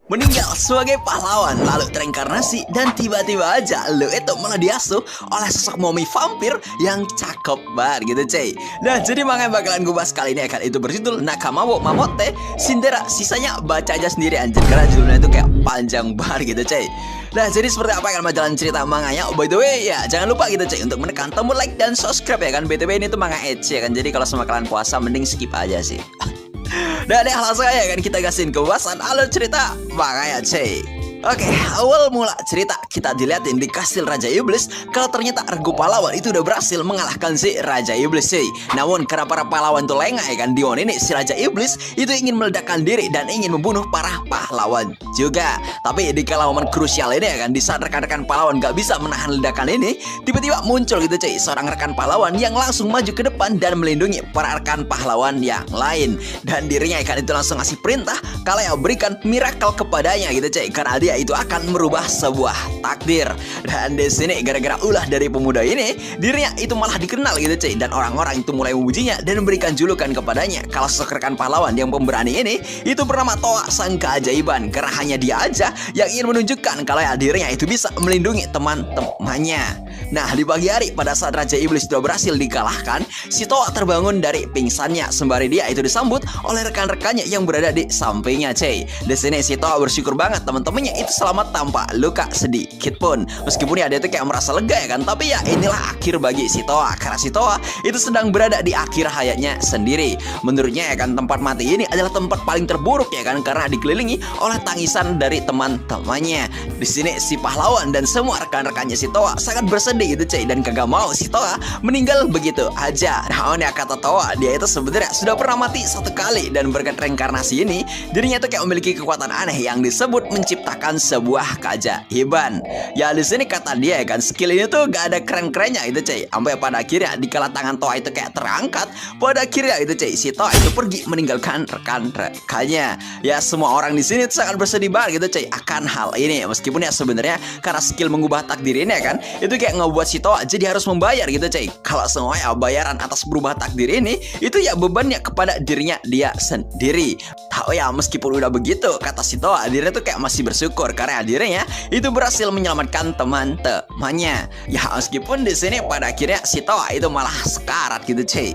Meninggal sebagai pahlawan, lalu terinkarnasi, dan tiba-tiba aja lu itu malah diasuh oleh sosok mommy vampir yang cakep banget gitu cuy. Nah jadi makanya bakalan gue bahas kali ini akan itu berjudul Nakama wo Mamotte Shindera. Sisanya baca aja sendiri anjir karena judulnya itu kayak panjang banget gitu cuy. Nah jadi seperti apa kan jalan cerita manganya. By the way ya jangan lupa gitu cuy untuk menekan tombol like dan subscribe ya kan. BTW ini tuh manga ecchi ya kan. Jadi kalau sama kalian puasa mending skip aja sih. Dan langsung aja kan kita gasin ke bahasan alur cerita makanya cuy. Oke, awal mula cerita kita dilihatin di kastil Raja Iblis kalau ternyata regu pahlawan itu udah berhasil mengalahkan si Raja Iblis cuy. Namun karena para pahlawan tuh lengah ya kan, Dion ini si Raja Iblis itu ingin meledakkan diri dan ingin membunuh para pahlawan juga. Tapi di kala momen krusial ini ya kan, di saat rekan-rekan pahlawan gak bisa menahan ledakan ini, tiba-tiba muncul gitu cuy seorang rekan pahlawan yang langsung maju ke depan dan melindungi para rekan pahlawan yang lain. Dan dirinya ya kan itu langsung ngasih perintah kalau ya berikan miracle kepadanya gitu cuy, karena dia itu akan merubah sebuah takdir. Dan di sini gara-gara ulah dari pemuda ini, dirinya itu malah dikenal gitu cuy, dan orang-orang itu mulai memujinya dan memberikan julukan kepadanya kalau sosok rekan pahlawan yang pemberani ini itu bernama Toa sang keajaiban, karena hanya dia aja yang ingin menunjukkan kalau ya dirinya itu bisa melindungi teman-temannya. Nah di pagi hari pada saat Raja Iblis sudah berhasil dikalahkan, si Toa terbangun dari pingsannya sembari dia itu disambut oleh rekan-rekannya yang berada di sampingnya cuy. Di sini si Toa bersyukur banget teman-temannya itu selamat tanpa luka sedikit pun. Meskipun ya dia tuh kayak merasa lega ya kan, tapi ya inilah akhir bagi si Toa, karena si Toa itu sedang berada di akhir hayatnya sendiri. Menurutnya ya kan tempat mati ini adalah tempat paling terburuk ya kan, karena dikelilingi oleh tangisan dari teman-temannya. Di sini si pahlawan dan semua rekan-rekannya si Toa sangat bersedih gitu cuy, dan kagak mau si Toa meninggal begitu aja. Nah ya kata Toa, dia itu sebenarnya sudah pernah mati satu kali, dan berkat reinkarnasi ini dirinya tuh kayak memiliki kekuatan aneh yang disebut menciptakan sebuah keajaiban. Ya di sini kata dia ya kan, skill ini tuh gak ada keren-kerennya itu cuy. Sampai pada akhirnya di kala tangan Toa itu kayak terangkat, pada akhirnya itu cuy si Toa itu pergi meninggalkan rekan-rekannya. Ya semua orang di sini tuh sangat bersedih banget gitu cuy akan hal ini. Meskipun ya sebenarnya karena skill mengubah takdir ini ya kan, itu kayak ngebuat si Toa jadi harus membayar gitu cuy. Kalau semua ya bayaran atas berubah takdir ini itu ya bebannya kepada dirinya dia sendiri. Tahu ya meskipun udah begitu kata si Toa, dirinya tuh kayak masih bersyukur karena dirinya itu berhasil menyelamatkan teman-temannya. Ya meskipun di sini pada akhirnya si Toa itu malah sekarat gitu cuy.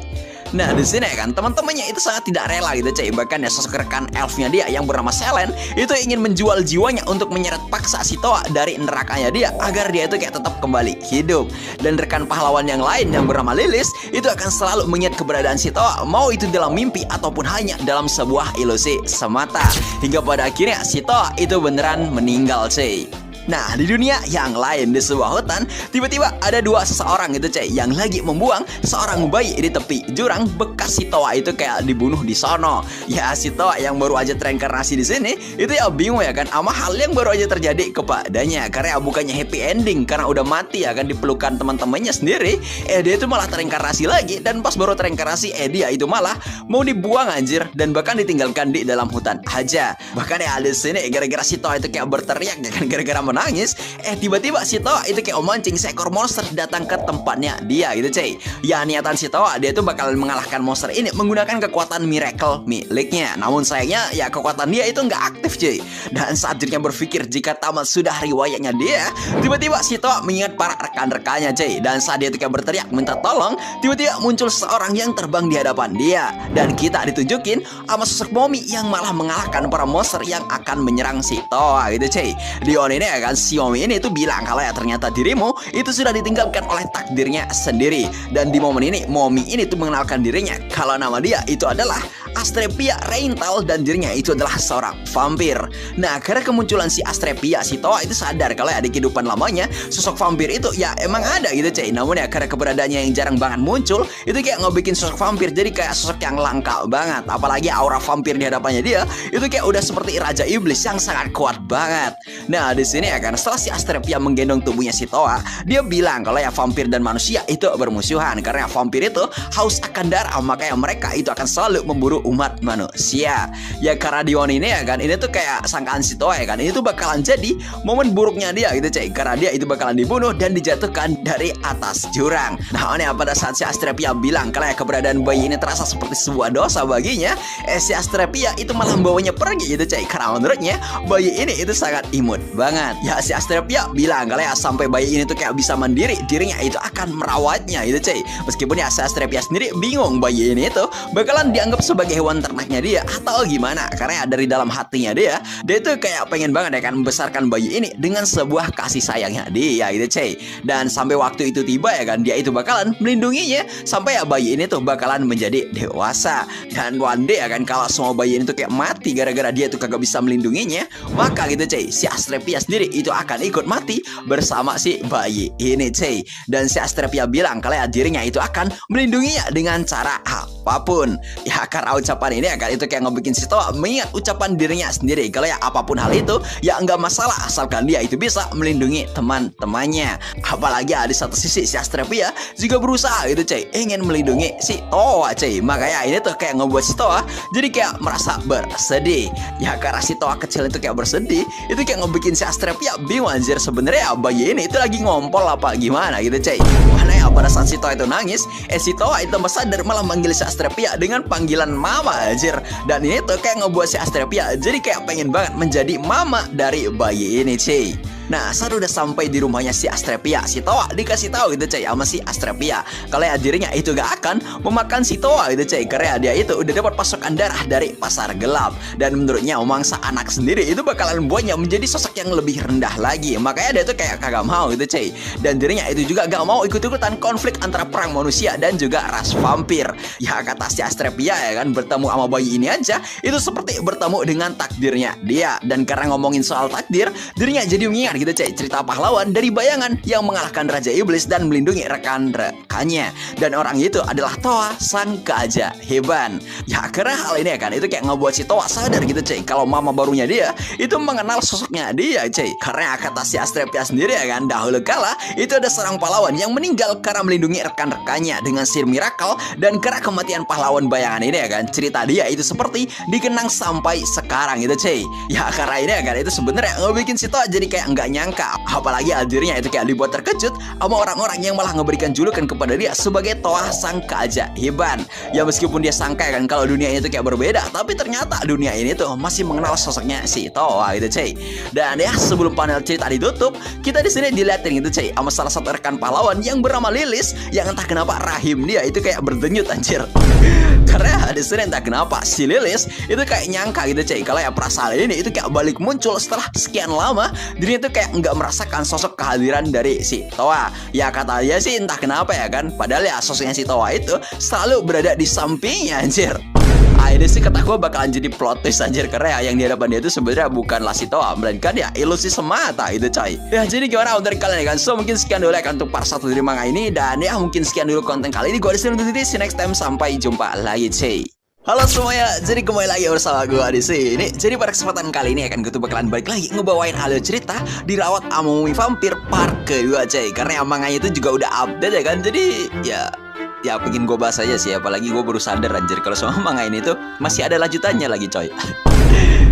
Nah di sini kan teman-temannya itu sangat tidak rela gitu cuy. Bahkan ya sosok rekan elfnya dia yang bernama Selen itu ingin menjual jiwanya untuk menyeret paksa si Toa dari nerakanya dia agar dia itu kayak tetap kembali hidup. Dan rekan pahlawan yang lain yang bernama Lilis itu akan selalu mengingat keberadaan si Toa, mau itu dalam mimpi ataupun hanya dalam sebuah ilusi semata. Hingga pada akhirnya si Toa itu beneran meninggal cuy. Nah di dunia yang lain di sebuah hutan tiba-tiba ada dua seseorang gitu cuy yang lagi membuang seorang bayi di tepi jurang bekas si Toa itu kayak dibunuh di sono. Ya si Toa yang baru aja terinkarnasi di sini itu ya bingung ya kan sama hal yang baru aja terjadi kepadanya, karena bukannya happy ending karena udah mati ya kan dipelukan teman-temannya sendiri, dia itu malah terinkarnasi lagi, dan pas baru terinkarnasi dia itu malah mau dibuang anjir dan bahkan ditinggalkan di dalam hutan aja. Bahkan ya di sini gara-gara si Toa itu kayak berteriak ya kan gara-gara menangis, tiba-tiba si Toa itu kayak memancing seekor monster datang ke tempatnya dia gitu cuy. Ya niatan si Toa dia tuh bakalan mengalahkan monster ini menggunakan kekuatan miracle miliknya. Namun sayangnya ya kekuatan dia itu nggak aktif cuy. Dan saat dirinya berpikir jika tamat sudah riwayatnya dia, tiba-tiba si Toa mengingat para rekan-rekannya cuy. Dan saat dia tuh kayak berteriak minta tolong, tiba-tiba muncul seorang yang terbang di hadapan dia, dan kita ditunjukin sama sosok mommy yang malah mengalahkan para monster yang akan menyerang si Toa gitu cuy. Dion ini kan si mommy ini tuh bilang kalau ya ternyata dirimu itu sudah ditinggalkan oleh takdirnya sendiri. Dan di momen ini mommy ini tuh mengenalkan dirinya kalau nama dia itu adalah Astrepia Reintal dan dirinya itu adalah seorang vampir. Nah karena kemunculan si Astrepia, si Toa itu sadar kalau ya di kehidupan lamanya sosok vampir itu ya emang ada gitu cuy. Namun ya karena keberadaannya yang jarang banget muncul, itu kayak ngebikin sosok vampir jadi kayak sosok yang langka banget. Apalagi aura vampir di hadapannya dia itu kayak udah seperti Raja Iblis yang sangat kuat banget. Nah di sini ya kan setelah si Astrepia menggendong tubuhnya si Toa, dia bilang kalau ya vampir dan manusia itu bermusuhan karena vampir itu haus akan darah, makanya mereka itu akan selalu memburu seluruh umat manusia. Ya karena Dion ini ya kan, ini tuh kayak sangkaan si Toa ya kan, ini tuh bakalan jadi momen buruknya dia gitu cuy, karena dia itu bakalan dibunuh dan dijatuhkan dari atas jurang. Nah ya pada saat si Astrepia bilang kalau keberadaan bayi ini terasa seperti sebuah dosa baginya, si Astrepia itu malah membawanya pergi gitu cuy, karena menurutnya bayi ini itu sangat imut banget. Ya si Astrepia bilang kalau sampai bayi ini tuh kayak bisa mandiri, dirinya itu akan merawatnya gitu cuy. Meskipun ya si Astrepia sendiri bingung bayi ini itu bakalan dianggap sebagai hewan ternaknya dia atau gimana, karena ya dari dalam hatinya dia tuh kayak pengen banget ya kan membesarkan bayi ini dengan sebuah kasih sayangnya dia gitu cuy. Dan sampai waktu itu tiba ya kan, dia itu bakalan melindunginya sampai ya bayi ini tuh bakalan menjadi dewasa. Dan one day ya kan, kalau semua bayi ini tuh kayak mati gara-gara dia tuh kagak bisa melindunginya, maka gitu cuy, si Astrepia sendiri itu akan ikut mati bersama si bayi ini cuy. Dan si Astrepia bilang kalau ya dirinya itu akan melindunginya dengan cara apapun. Ya karena ucapan ini akan itu kayak ngebikin si Toa mengingat ucapan dirinya sendiri kalau ya apapun hal itu ya nggak masalah asalkan dia itu bisa melindungi teman-temannya. Apalagi di satu sisi si Astrepia juga berusaha gitu cuy, ingin melindungi si Toa cuy. Makanya ini tuh kayak ngebuat si Toa jadi kayak merasa bersedih. Ya karena si Toa kecil itu kayak bersedih, itu kayak ngebikin si Astrepia bingung anjir, sebenarnya bayi ini itu lagi ngompol apa gimana gitu cuy. Mana ya pada saat si Toa itu nangis, si Toa itu sadar malah manggil si Astrepia dengan panggilan mama anjir. Dan ini tuh kayak ngebuat si Astrepia jadi kayak pengen banget menjadi mama dari bayi ini cuy. Nah saat udah sampai di rumahnya si Astrepia, si Toa dikasih tahu gitu cuy sama si Astrepia kalau ya dirinya itu gak akan memakan si Toa gitu cuy, karena dia itu udah dapat pasokan darah dari pasar gelap. Dan menurutnya mangsa anak sendiri itu bakalan membuatnya menjadi sosok yang lebih rendah lagi. Makanya dia tuh kayak kagak mau gitu cuy. Dan dirinya itu juga gak mau ikut-ikutan konflik antara perang manusia dan juga ras vampir. Ya kata si Astrepia ya kan, bertemu sama bayi ini aja itu seperti bertemu dengan takdirnya dia. Dan karena ngomongin soal takdir, dirinya jadi mengingat gitu cuy, cerita pahlawan dari bayangan yang mengalahkan Raja Iblis dan melindungi rekan-rekannya. Dan orang itu adalah Toa sang keajaiban. Ya karena hal ini ya kan, itu kayak ngebuat si Toa sadar gitu cuy, kalau mama barunya dia itu mengenal sosoknya dia cuy. Karena kata si Astrepia sendiri ya kan, dahulu kala itu ada seorang pahlawan yang meninggal karena melindungi rekan-rekannya dengan sihir miracle. Dan karena kematian pahlawan bayangan ini ya kan, cerita dia itu seperti dikenang sampai sekarang gitu cuy. Ya karena ini ya kan, itu sebenarnya ngebikin si Toa jadi kayak nggak nyangka, apalagi dirinya itu kayak dibuat terkejut sama orang-orang yang malah ngeberikan julukan kepada dia sebagai Toa sang keajaiban. Ya meskipun dia sangka kan kalau dunia itu kayak berbeda, tapi ternyata dunia ini tuh masih mengenal sosoknya si Toa gitu cuy. Dan ya sebelum panel cerita ditutup, kita di sini dilihatin gitu cuy sama salah satu rekan pahlawan yang bernama Lilis, yang entah kenapa rahim dia itu kayak berdenyut anjir. Karena di sini entah kenapa si Lilis itu kayak nyangka gitu cuy kalau ya perasaan ini itu kayak balik muncul setelah sekian lama dirinya itu kayak nggak merasakan sosok kehadiran dari si Toa. Ya kata dia sih entah kenapa ya kan, padahal ya sosoknya si Toa itu selalu berada di sampingnya anjir. Ini sih kata gue bakalan jadi plot twist anjir, karena ya yang di hadapan dia itu sebenarnya bukanlah si Toa, melainkan ya ilusi semata itu coy. Ya jadi gimana dari kalian ya kan? So mungkin sekian dulu ya kan untuk part 1 dari manga ini, dan ya mungkin sekian dulu konten kali ini. Gue disini undur diri, see you next time, sampai jumpa lagi cuy. Halo semuanya, jadi kembali lagi bersama gue di sini. Jadi pada kesempatan kali ini ya kan, gue tuh bakalan balik lagi ngebawain alur cerita Dirawat sama Mumi Vampir part kedua cuy. Karena yang manganya itu juga udah update ya kan, jadi ya pengen gue bahas aja sih. Apalagi gue baru sadar anjir kalau sama manga ini tuh masih ada lanjutannya lagi coy.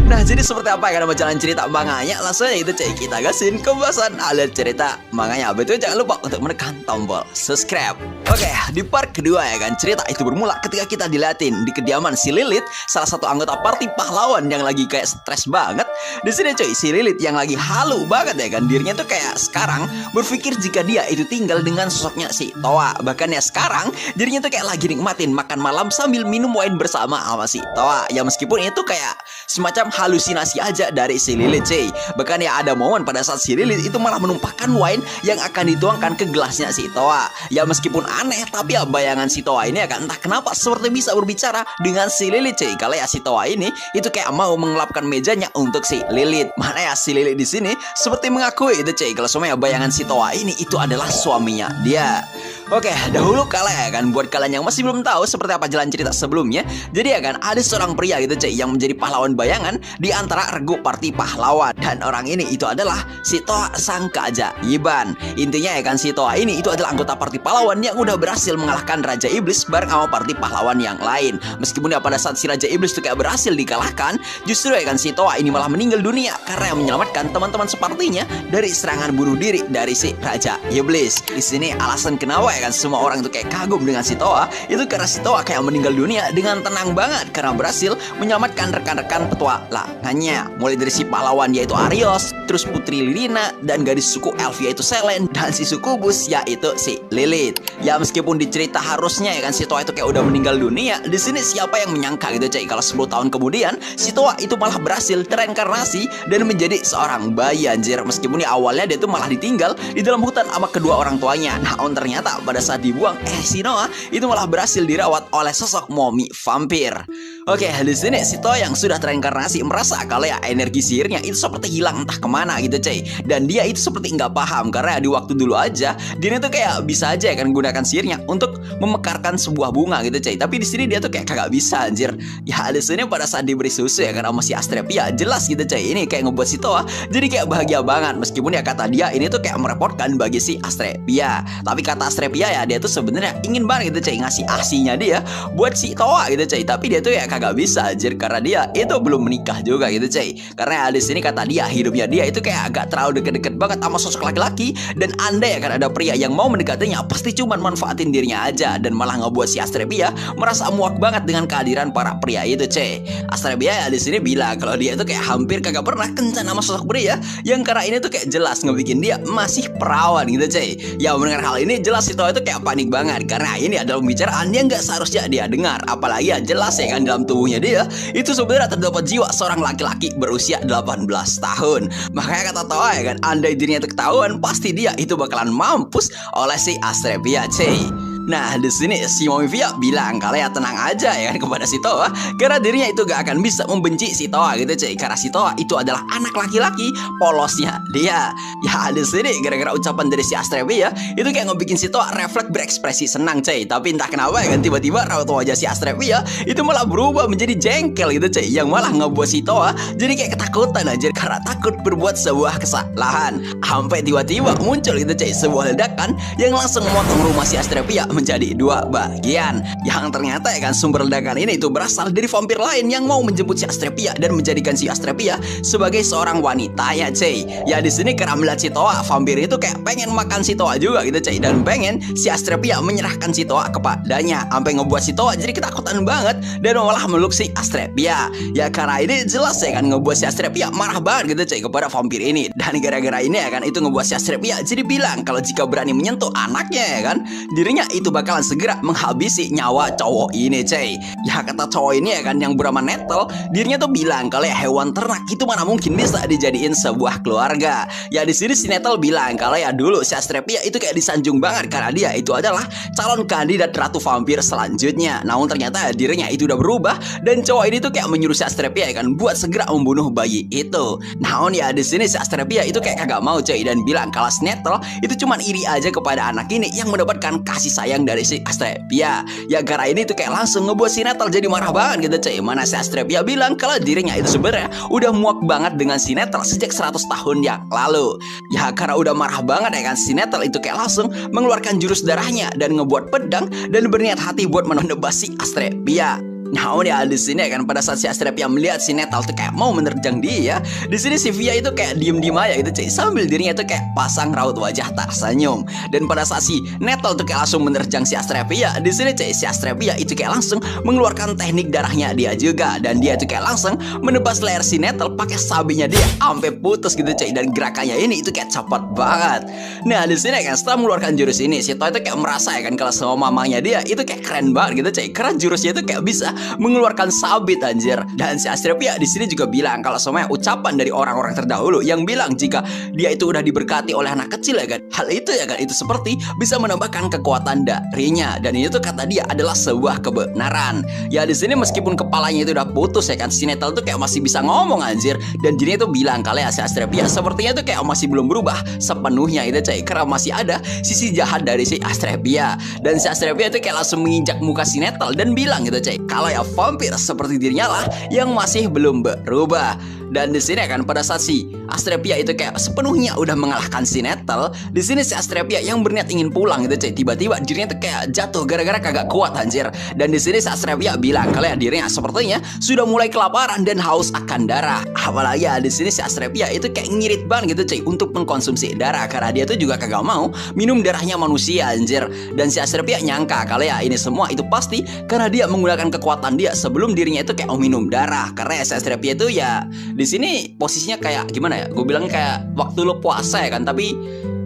Nah jadi seperti apa ya kan jalan cerita manganya, langsung aja itu cuy kita gasin ke pembahasan alur cerita manganya. Betul, jangan lupa untuk menekan tombol subscribe. Oke, di part kedua ya kan, cerita itu bermula ketika kita diliatin di kediaman si Lilith, salah satu anggota party pahlawan yang lagi kayak stres banget. Di sini cuy, si Lilith yang lagi halu banget ya kan, dirinya tuh kayak sekarang berpikir jika dia itu tinggal dengan sosoknya si Toa. Bahkan ya sekarang dirinya tuh kayak lagi nikmatin makan malam sambil minum wine bersama sama si Toa. Ya meskipun itu kayak semacam halusinasi aja dari si Lilith cuy. Bahkan ya ada momen pada saat si Lilith itu malah menumpahkan wine yang akan dituangkan ke gelasnya si Toa. Ya meskipun aneh, tapi ya bayangan si Toa ini akan entah kenapa seperti bisa berbicara dengan si Lilith cuy. Kalau ya si Toa ini itu kayak mau mengelapkan mejanya untuk si Lilith. Mana ya si Lilith di sini seperti mengakui itu cuy kalau semuanya bayangan si Toa ini itu adalah suaminya dia. Oke, dahulu kala ya kan, buat kalian yang masih belum tahu seperti apa jalan cerita sebelumnya. Jadi ya kan, ada seorang pria gitu cuy yang menjadi pahlawan bayangan di antara regu party pahlawan. Dan orang ini itu adalah si Toa sang keajaiban. Intinya ya kan, si Toa ini itu adalah anggota party pahlawan yang udah berhasil mengalahkan Raja Iblis bareng sama party pahlawan yang lain. Meskipun ya pada saat si Raja Iblis itu kayak berhasil dikalahkan, justru ya kan si Toa ini malah meninggal dunia karena yang menyelamatkan teman-teman separtinya dari serangan bunuh diri dari si Raja Iblis. Di sini alasan kenapa kan semua orang itu kayak kagum dengan si Toa itu karena si Toa kayak meninggal dunia dengan tenang banget karena berhasil menyelamatkan rekan-rekan petualangannya, mulai dari si pahlawan yaitu Arios, terus Putri Lirina, dan gadis suku Elf yaitu Selen, dan si suku Bus yaitu si Lilith. Ya meskipun di cerita harusnya ya kan si Toa itu kayak udah meninggal dunia, di sini siapa yang menyangka gitu cuy kalau 10 tahun kemudian si Toa itu malah berhasil tereinkarnasi dan menjadi seorang bayi anjir. Meskipun di awalnya dia tuh malah ditinggal di dalam hutan sama kedua orang tuanya. Nah ternyata pada saat dibuang, si Noah itu malah berhasil dirawat oleh sosok momi vampir. Oke, di sini si Toa yang sudah tereinkarnasi merasa kalau ya energi sihirnya itu seperti hilang entah kemana gitu cuy. Dan dia itu seperti nggak paham karena di waktu dulu aja dia itu kayak bisa aja kan gunakan sihirnya untuk memekarkan sebuah bunga gitu cuy. Tapi di sini dia tuh kayak kagak bisa anjir. Ya di sini pada saat diberi susu ya kan sama si Astrepia, jelas gitu cuy. Ini kayak ngebuat si Toa jadi kayak bahagia banget. Meskipun ya kata dia ini tuh kayak merepotkan bagi si Astrepia. Tapi kata Astrepia ya dia tuh sebenarnya ingin banget gitu cuy ngasih asinya dia buat si Toa gitu cuy. Tapi dia tuh ya kagak bisa anjir karena dia itu belum menikah juga gitu cuy. Karena ya di sini kata dia hidupnya dia itu kayak agak terlalu deket-deket banget sama sosok laki-laki. Dan andai ya kan ada pria yang mau mendekatinya pasti cuma manfaatin dirinya aja. Dan malah ngebuat si Astrepia merasa muak banget dengan kehadiran para pria itu cuy. Astrepia ya di sini bilang kalau dia itu kayak hampir kagak pernah kencan sama sosok pria yang karena ini tuh kayak jelas ngebikin dia masih perawan gitu cuy. Ya mendengar hal ini jelas si Toa itu kayak panik banget karena ini adalah pembicaraan yang gak seharusnya dia dengar. Apalagi ya jelas ya kan dalam tubuhnya dia itu sebenarnya terdapat jiwa seorang laki-laki berusia 18 tahun. Makanya kata Toa ya kan, andai dirinya itu ketahuan pasti dia itu bakalan mampus oleh si Astrepia cuy. Nah di sini si Momivia bilang kalau ya tenang aja ya kan kepada si Toa karena dirinya itu gak akan bisa membenci si Toa gitu cuy. Karena si Toa itu adalah anak laki-laki polosnya dia. Ya di sini gara-gara ucapan dari si Astrepia itu kayak ngebikin si Toa refleks berekspresi senang cuy. Tapi entah kenapa ya kan tiba-tiba raut wajah si Astrepia itu malah berubah menjadi jengkel gitu cuy. Yang malah ngebuat si Toa jadi kayak ketakutan aja karena takut berbuat sebuah kesalahan. Sampai tiba-tiba muncul gitu cuy sebuah ledakan yang langsung memotong rumah si Astrepia menjadi dua bagian. Yang ternyata ya kan sumber ledakan ini itu berasal dari vampir lain yang mau menjemput si Astrepia dan menjadikan si Astrepia sebagai seorang wanita ya cuy. Ya di sini karena melihat si Toa, vampir itu kayak pengen makan si Toa juga gitu cuy, dan pengen si Astrepia menyerahkan si Toa kepadanya. Sampai ngebuat si Toa jadi ketakutan banget dan malah meluk si Astrepia. Ya karena ini jelas ya kan ngebuat si Astrepia marah banget gitu cuy kepada vampir ini. Dan gara-gara ini ya kan itu ngebuat si Astrepia jadi bilang kalau jika berani menyentuh anaknya ya kan dirinya itu bakalan segera menghabisi nyawa cowok ini cuy. Ya kata cowok ini ya kan yang bernama Nettle, dirinya tuh bilang kalau ya hewan ternak itu mana mungkin bisa dijadiin sebuah keluarga. Ya di sini si Nettle bilang kalau ya dulu si Astrepia itu kayak disanjung banget karena dia itu adalah calon kandidat ratu vampir selanjutnya. Namun ternyata dirinya itu udah berubah dan cowok ini tuh kayak menyuruh si Astrepia ya kan buat segera membunuh bayi itu. Namun ya di sini si Astrepia itu kayak kagak mau cuy dan bilang kalau si Nettle itu cuman iri aja kepada anak ini yang mendapatkan kasih sayang dari si Astrepia. Ya gara ini tuh kayak langsung ngebuat si Nettle jadi marah banget gitu cuy. Mana si Astrepia bilang kalau dirinya itu sebenarnya udah muak banget dengan si Nettle sejak 100 tahun yang lalu. Ya karena udah marah banget ya kan si Nettle itu kayak langsung mengeluarkan jurus darahnya dan ngebuat pedang dan berniat hati buat menebas si Astrepia. Nah, ya di sini kan pada saat si Astrepia melihat si Nettle tuh kayak mau menerjang dia, di sini si Via itu kayak diem-diem aja gitu cuy, sambil dirinya itu kayak pasang raut wajah tersenyum. Dan pada saat si Nettle tuh kayak langsung menerjang si Astrepia, di sini cuy si Astrepia itu kayak langsung mengeluarkan teknik darahnya dia juga dan dia itu kayak langsung menebas leher si Nettle pakai sabinya dia sampai putus gitu cuy. Dan gerakannya ini itu kayak cepat banget. Nah, di sini kan setelah mengeluarkan jurus ini si Toa itu kayak merasa ya kan kalau sama mamanya dia itu kayak keren banget gitu cuy, karena jurusnya itu kayak bisa mengeluarkan sabit anjir. Dan si Astrepia di sini juga bilang kalau semuanya ucapan dari orang-orang terdahulu yang bilang jika dia itu udah diberkati oleh anak kecil ya kan. Hal itu ya kan, itu seperti bisa menambahkan kekuatan darinya, dan itu kata dia adalah sebuah kebenaran. Ya di sini meskipun kepalanya itu udah putus ya kan, si Netel tuh kayak masih bisa ngomong anjir. Dan Jinnya itu bilang kalau ya si Astrepia sepertinya tuh kayak masih belum berubah sepenuhnya itu coy, karena masih ada sisi jahat dari si Astrepia. Dan si Astrepia itu kayak langsung menginjak muka si Netel dan bilang gitu coy, kalau ya vampir seperti dirinya lah yang masih belum berubah. Dan di sini kan pada saat si Astrepia itu kayak sepenuhnya udah mengalahkan si Netel, di sini si Astrepia yang berniat ingin pulang gitu coy, tiba-tiba dirinya tuh kayak jatuh gara-gara kagak kuat anjir. Dan di sini si Astrepia bilang kalau ya dirinya sepertinya sudah mulai kelaparan dan haus akan darah. Apalagi ya di sini si Astrepia itu kayak ngirit banget gitu coy untuk mengkonsumsi darah, karena dia tuh juga kagak mau minum darahnya manusia anjir. Dan si Astrepia nyangka kalau ya ini semua itu pasti karena dia menggunakan kekuatan dia sebelum dirinya itu kayak minum darah. Karena si Astrepia itu ya di sini posisinya kayak gimana ya? Gue bilang kayak waktu lo puasa ya kan, tapi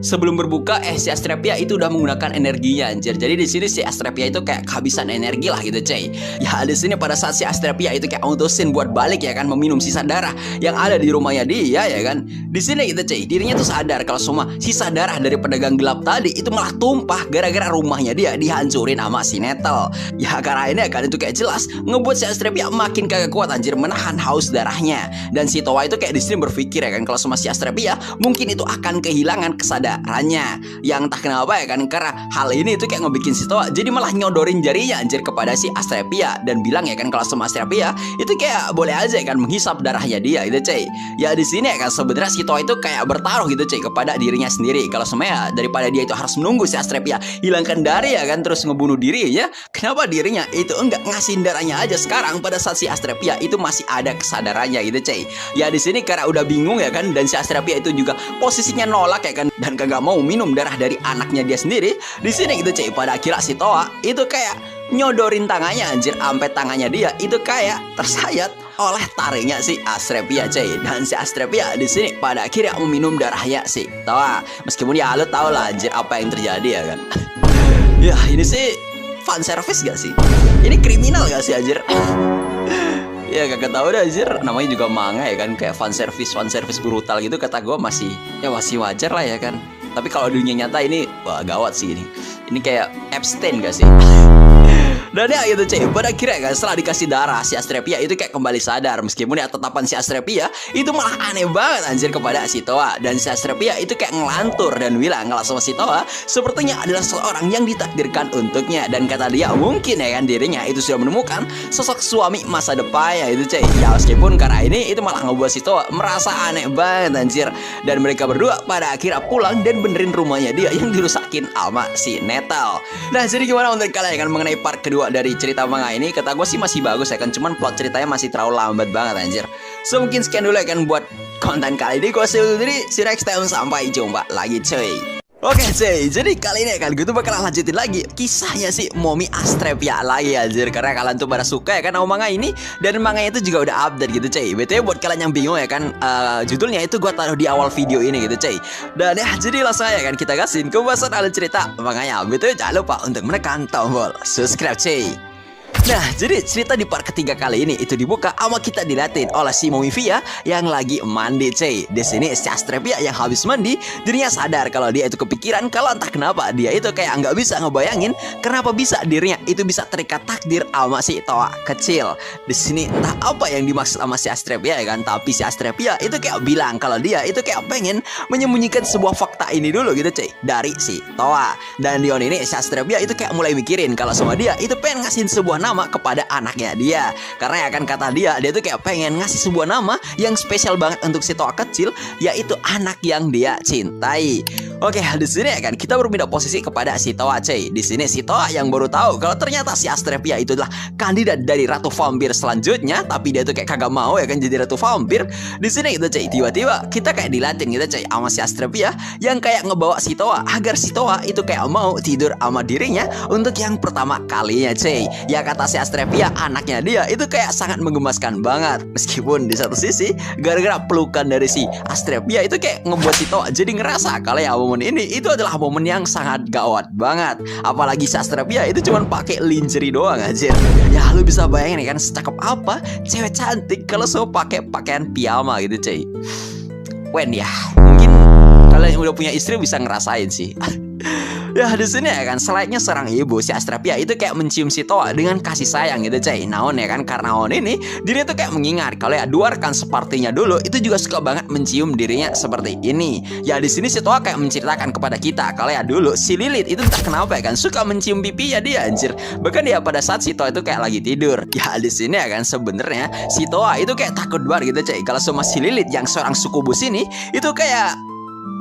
sebelum berbuka si Astrepia itu udah menggunakan energinya anjir. Jadi di sini si Astrepia itu kayak kehabisan energi lah gitu cuy. Ya di sini pada saat si Astrepia itu kayak mutusin buat balik ya kan, meminum sisa darah yang ada di rumahnya dia ya kan. Di sini gitu cuy, dirinya tuh sadar kalau semua sisa darah dari pedagang gelap tadi itu malah tumpah gara-gara rumahnya dia dihancurin sama si Netel. Ya karena ini kan itu kayak jelas ngebuat si Astrepia makin kagak kuat anjir menahan haus darahnya. Dan si Towa itu kayak di sini berpikir ya kan kalau semua si Astrepia mungkin itu akan kehilangan kesadarannya. Yang entah kenapa ya kan, karena hal ini itu kayak ngebikin si Towa jadi malah nyodorin jarinya anjir kepada si Astrepia dan bilang ya kan kalau sama Astrepia itu kayak boleh aja ya kan menghisap darahnya dia gitu cuy. Ya di sini ya kan sebenarnya si Towa itu kayak bertaruh gitu cuy kepada dirinya sendiri. Kalau semuanya daripada dia itu harus menunggu si Astrepia hilangkan darah ya kan terus ngebunuh dirinya, kenapa dirinya itu enggak ngasihin darahnya aja sekarang pada saat si Astrepia itu masih ada kesadarannya gitu cuy. Ya di sini karena udah bingung ya kan, dan si Astrepia itu juga posisinya nolak ya kan dan kagak mau minum darah dari anaknya dia sendiri. Di sini gitu cuy, pada akhirnya si Towa itu kayak nyodorin tangannya anjir, sampai tangannya dia itu kayak tersayat oleh taringnya si Astrepia cuy. Dan si Astrepia di sini pada akhirnya meminum darahnya si Towa. Meskipun ya lo tau lah anjir apa yang terjadi ya kan. Ya ini sih fan service gak sih? Ini kriminal gak sih anjir? Ya kagak tahu dah anjir, namanya juga manga ya kan, kayak fan service brutal gitu kata gue masih wajar lah ya kan. Tapi kalau dunia nyata ini wah gawat sih ini. Ini kayak Epstein gak sih? Dan ya gitu cuy, pada akhirnya kan setelah dikasih darah si Astrepia itu kayak kembali sadar. Meskipun ya tetapan si Astrepia itu malah aneh banget anjir kepada si Towa. Dan si Astrepia itu kayak ngelantur dan bilang kalau sama si Towa sepertinya adalah seorang yang ditakdirkan untuknya. Dan kata dia mungkin ya kan dirinya itu sudah menemukan sosok suami masa depannya itu cuy. Ya meskipun karena ini itu malah ngebuat si Towa merasa aneh banget anjir. Dan mereka berdua pada akhirnya pulang dan benerin rumahnya dia yang dirusakin sama si Netel. Nah jadi gimana menurut kalian kan mengenai part kedua dari cerita manga ini? Kata gue sih masih bagus ya kan, cuman plot ceritanya masih terlalu lambat banget anjir. So mungkin sekian dulu ya kan buat konten kali ini. Gue sendiri see you next time, sampai jumpa lagi cuy. Oke cuy, jadi kali ini kan gue tuh bakalan lanjutin lagi kisahnya si Momi Astrepia lagi anjir. Karena kalian tuh pada suka ya kan sama manga ini, dan manganya itu juga udah update gitu cuy. BTW buat kalian yang bingung ya kan, judulnya itu gue taruh di awal video ini gitu cuy. Dan ya jadi langsung aja kan kita gasin ke pembahasan alur cerita manganya. BTW jangan lupa untuk menekan tombol subscribe cuy. Nah, jadi cerita di part ketiga kali ini itu dibuka sama kita dilatin oleh si Momifia yang lagi mandi cuy. Di sini si Astrepia yang habis mandi, dirinya sadar kalau dia itu kepikiran kalau entah kenapa dia itu kayak nggak bisa ngebayangin kenapa bisa dirinya itu bisa terikat takdir sama si Towa kecil. Di sini entah apa yang dimaksud sama si Astrepia ya kan, tapi si Astrepia itu kayak bilang kalau dia itu kayak pengen menyembunyikan sebuah fakta ini dulu gitu cuy dari si Towa. Dan di ini si Astrepia itu kayak mulai mikirin kalau sama dia itu pengen ngasihin sebuah nama kepada anaknya dia. Karena ya kan kata dia tuh kayak pengen ngasih sebuah nama yang spesial banget untuk si Towa kecil, yaitu anak yang dia cintai. Oke, di sini ya kan kita berpindah posisi kepada si Towa cuy. Di sini si Towa yang baru tahu kalau ternyata si Astrepia itu adalah kandidat dari Ratu Vampir selanjutnya, tapi dia tuh kayak kagak mau ya kan jadi Ratu Vampir. Di sini gitu cuy, tiba-tiba kita kayak dilatih gitu cuy sama si Astrepia yang kayak ngebawa si Towa agar si Towa itu kayak mau tidur sama dirinya untuk yang pertama kalinya cuy. Ya kata si Astrepia anaknya dia itu kayak sangat menggemaskan banget. Meskipun di satu sisi gara-gara pelukan dari si Astrepia itu kayak ngebuat si Towa jadi ngerasa kalau ya momen ini itu adalah momen yang sangat gawat banget. Apalagi si Astrapia itu cuma pakai lingerie doang anjir. Ya lu bisa bayangin kan secakep apa cewek cantik kalau semua pakai pakaian piyama gitu cuy. Wen ya, mungkin kalian yang udah punya istri bisa ngerasain sih. Ya di sini ya kan selayaknya seorang ibu, si Astrapia itu kayak mencium si Toa dengan kasih sayang gitu cuy. Naon ya kan karena on ini dirinya tuh kayak mengingat kalau ya dua rekan sepertinya dulu itu juga suka banget mencium dirinya seperti ini. Ya di sini si Toa kayak menceritakan kepada kita kalau ya dulu si Lilith itu entah kenapa ya kan suka mencium pipi ya dia anjir. Bahkan dia pada saat si Toa itu kayak lagi tidur. Ya di sini ya kan sebenarnya si Toa itu kayak takut banget gitu cuy. Kalau sama si Lilith yang seorang sukubus ini itu kayak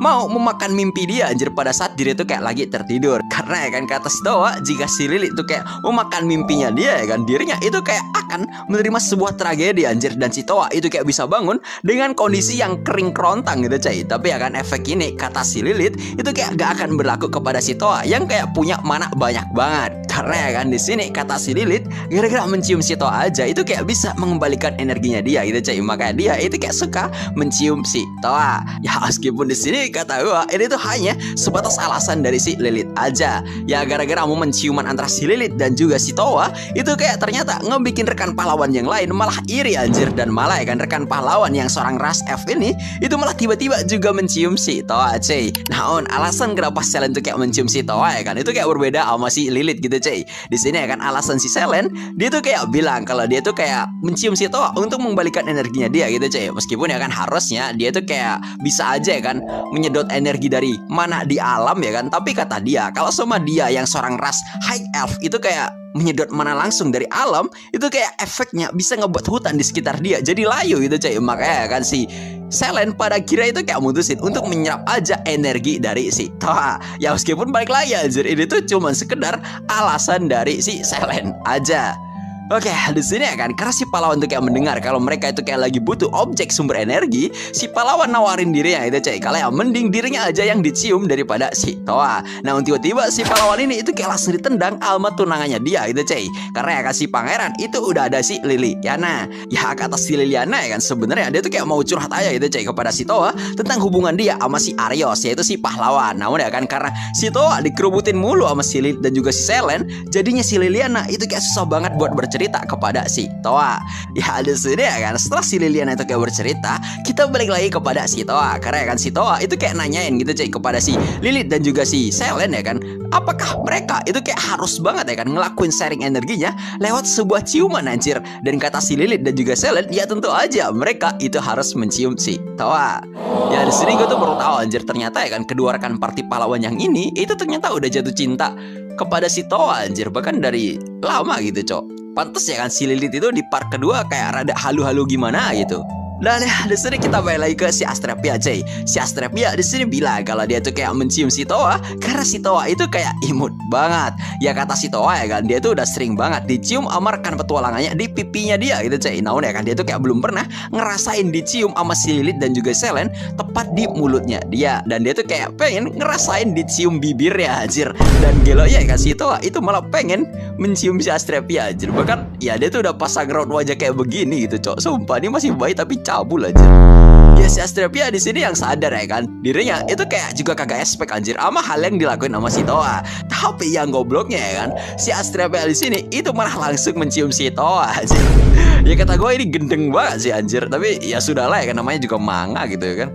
mau memakan mimpi dia anjir pada saat diri itu kayak lagi tertidur. Karena ya kan kata si Toa, jika si Lilith itu kayak memakan mimpinya dia ya kan, dirinya itu kayak akan menerima sebuah tragedi anjir. Dan si Toa itu kayak bisa bangun dengan kondisi yang kering kerontang gitu cuy. Tapi ya kan efek ini kata si Lilith itu kayak gak akan berlaku kepada si Toa yang kayak punya mana banyak banget. Karena ya kan di sini kata si Lilith gara-gara mencium si Toa aja itu kayak bisa mengembalikan energinya dia gitu cuy. Makanya dia itu kayak suka mencium si Toa. Ya meskipun di sini kata gua ini tuh hanya sebatas alasan dari si Lilith aja. Ya gara-gara mau menciuman antara si Lilith dan juga si Toa itu kayak ternyata ngebikin rekan pahlawan yang lain malah iri anjir. Dan malah ya kan rekan pahlawan yang seorang ras F ini itu malah tiba-tiba juga mencium si Toa cuy. Nah alasan kenapa Selen tuh kayak mencium si Toa ya kan itu kayak berbeda sama si Lilith gitu cuy. Di sini ya kan alasan si Selen dia tuh kayak bilang kalau dia tuh kayak mencium si Toa untuk mengembalikan energinya dia gitu cuy. Meskipun ya kan harusnya dia tuh kayak bisa aja ya kan menyedot energi dari mana di alam ya kan. Tapi kata dia kalau sama dia yang seorang ras high elf itu kayak menyedot mana langsung dari alam itu kayak efeknya bisa ngebuat hutan di sekitar dia jadi layu gitu cuy. Makanya kan si Selen pada kira itu kayak mutusin untuk menyerap aja energi dari si Toa. Ya meskipun balik lagi anjir ini tuh cuma sekedar alasan dari si Selen aja. Oke, di sini ya kan, karena si pahlawan tuh kayak mendengar kalau mereka itu kayak lagi butuh objek sumber energi, si pahlawan nawarin dirinya itu cuy, kalau ya mending dirinya aja yang dicium daripada si Toa. Nah, tiba-tiba si pahlawan ini itu kayak langsung ditendang alma tunangannya dia itu cuy. Karena ya kan si pangeran itu udah ada si Liliana. Ya kata si Liliana ya kan sebenarnya dia tuh kayak mau curhat aja gitu cuy kepada si Toa tentang hubungan dia sama si Arios yaitu si pahlawan. Namun ya kan karena si Toa dikerubutin mulu sama si Lilith dan juga si Selen, jadinya si Liliana itu kayak susah banget buat bercerita kepada si Toa. Ya di sini ya kan setelah si Liliana itu kayak bercerita, kita balik lagi kepada si Toa. Karena ya kan si Toa itu kayak nanyain gitu cuy kepada si Lilith dan juga si Selen ya kan, apakah mereka itu kayak harus banget ya kan ngelakuin sharing energinya lewat sebuah ciuman anjir. Dan kata si Lilith dan juga Selen, ya tentu aja mereka itu harus mencium si Toa. Ya di sini gue tuh baru tahu anjir ternyata ya kan kedua rekan party pahlawan yang ini itu ternyata udah jatuh cinta kepada si Toa anjir, bahkan dari lama gitu cok. Pantes ya kan si Lilith itu di part kedua kayak rada halu-halu gimana gitu. Dan ya di sini kita balik lagi ke si Astrapia cuy. Si Astrapia di sini bilang kalau dia tuh kayak mencium si Toa karena si Toa itu kayak imut banget. Ya kata si Toa ya kan dia tuh udah sering banget dicium sama rekan petualangannya di pipinya dia gitu cuy. Namun ya kan dia tuh kayak belum pernah ngerasain dicium sama si Lilith dan juga Selen tepat di mulutnya dia. Dan dia tuh kayak pengen ngerasain dicium bibirnya anjir. Dan gelo ya kan si Toa itu malah pengen mencium si Astrapia anjir. Bahkan ya dia tuh udah pasang raut wajah kayak begini gitu cok. Sumpah dia masih bayi tapi cabul aja. Ya si Astrapia di sini yang sadar ya kan dirinya itu kayak juga kagak expect anjir sama hal yang dilakuin sama si Toa. Tapi yang gobloknya ya kan si Astrapia di sini itu malah langsung mencium si Toa anjir. Ya kata gue ini gendeng banget sih anjir. Tapi ya sudahlah ya kan namanya juga manga gitu ya kan.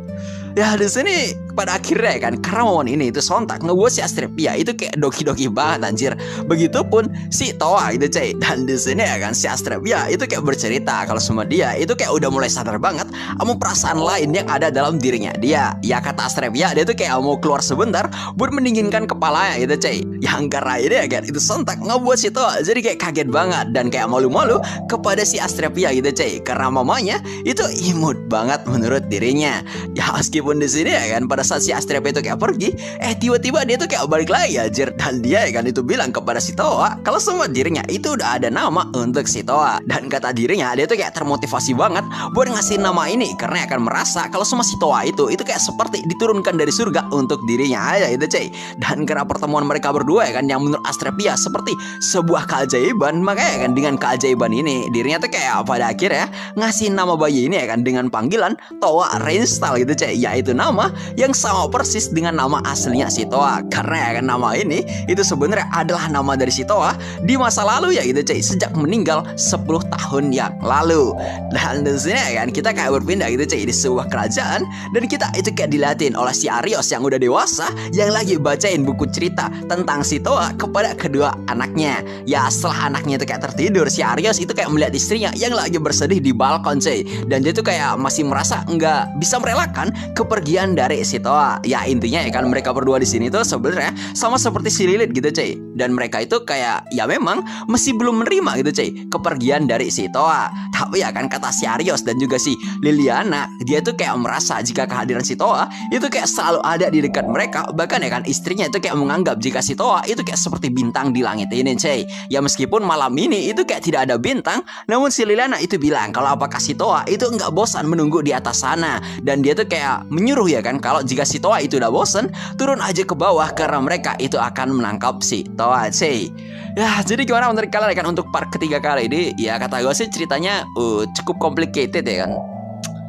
Ya di sini pada akhirnya kan karena momen ini itu sontak ngebuat si Astrapia itu kayak doki-doki banget anjir. Begitupun si Toa gitu cuy. Dan di sini ya kan si Astrapia itu kayak bercerita kalau semua dia itu kayak udah mulai sadar banget sama perasaan lain yang ada dalam dirinya dia. Ya kata Astrapia dia tuh kayak mau keluar sebentar buat mendinginkan kepalanya gitu cuy. Yang karena ini ya kan itu sontak ngebuat si Toa jadi kayak kaget banget dan kayak malu-malu kepada si Astrapia gitu cuy. Karena mamanya itu imut banget menurut dirinya. Ya meskipun di sini ya kan pada saat si Astrapia itu kayak pergi, tiba-tiba dia tuh kayak balik lagi anjir. Dan dia ya kan itu bilang kepada si Toa kalau semua dirinya itu udah ada nama untuk si Toa. Dan kata dirinya dia tuh kayak termotivasi banget buat ngasih nama ini karena akan merasa kalau semua si Toa itu kayak seperti diturunkan dari surga untuk dirinya aja itu cuy. Dan karena pertemuan mereka berdua ya kan yang menurut Astrapia seperti sebuah keajaiban, makanya kan dengan keajaiban ini dirinya tuh kayak pada akhirnya ngasih nama bayi ini ya kan dengan panggilan Toa Reinstal gitu cuy. Yaitu nama yang sama persis dengan nama aslinya si Toa. Karena ya kan nama ini itu sebenarnya adalah nama dari si Toa di masa lalu ya gitu cuy, sejak meninggal 10 tahun yang lalu. Dan di sini ya kan kita kayak berpindah gitu cuy di sebuah kerajaan, dan kita itu kayak dilatih oleh si Arios yang udah dewasa yang lagi bacain buku cerita tentang si Toa kepada kedua anaknya. Ya setelah anaknya itu kayak tertidur, si Arios itu kayak melihat istrinya yang lagi bersedih di balkon cuy, dan dia tuh kayak masih merasa nggak bisa merelakan kepergian dari si Toa. Ya intinya ya kan mereka berdua di sini tuh sebenarnya sama seperti si Lilith gitu cuy, dan mereka itu kayak ya memang masih belum menerima gitu cuy kepergian dari si Toa. Tapi ya kan kata si Arios dan juga si Liliana, dia tuh kayak merasa jika kehadiran si Toa itu kayak selalu ada di dekat mereka. Bahkan ya kan istrinya itu kayak menganggap jika si Toa itu kayak seperti bintang di langit ini cuy. Ya meskipun malam ini itu kayak tidak ada bintang, namun si Liliana itu bilang kalau apakah si Toa itu nggak bosan menunggu di atas sana. Dan dia tuh kayak menyuruh ya kan kalau jika si Toa itu udah bosan, turun aja ke bawah karena mereka itu akan menangkap si Toa cuy. Ya jadi gimana menurut kalian ya kan untuk part ketiga kali ini? Ya kata gue sih ceritanya cukup complicated ya kan.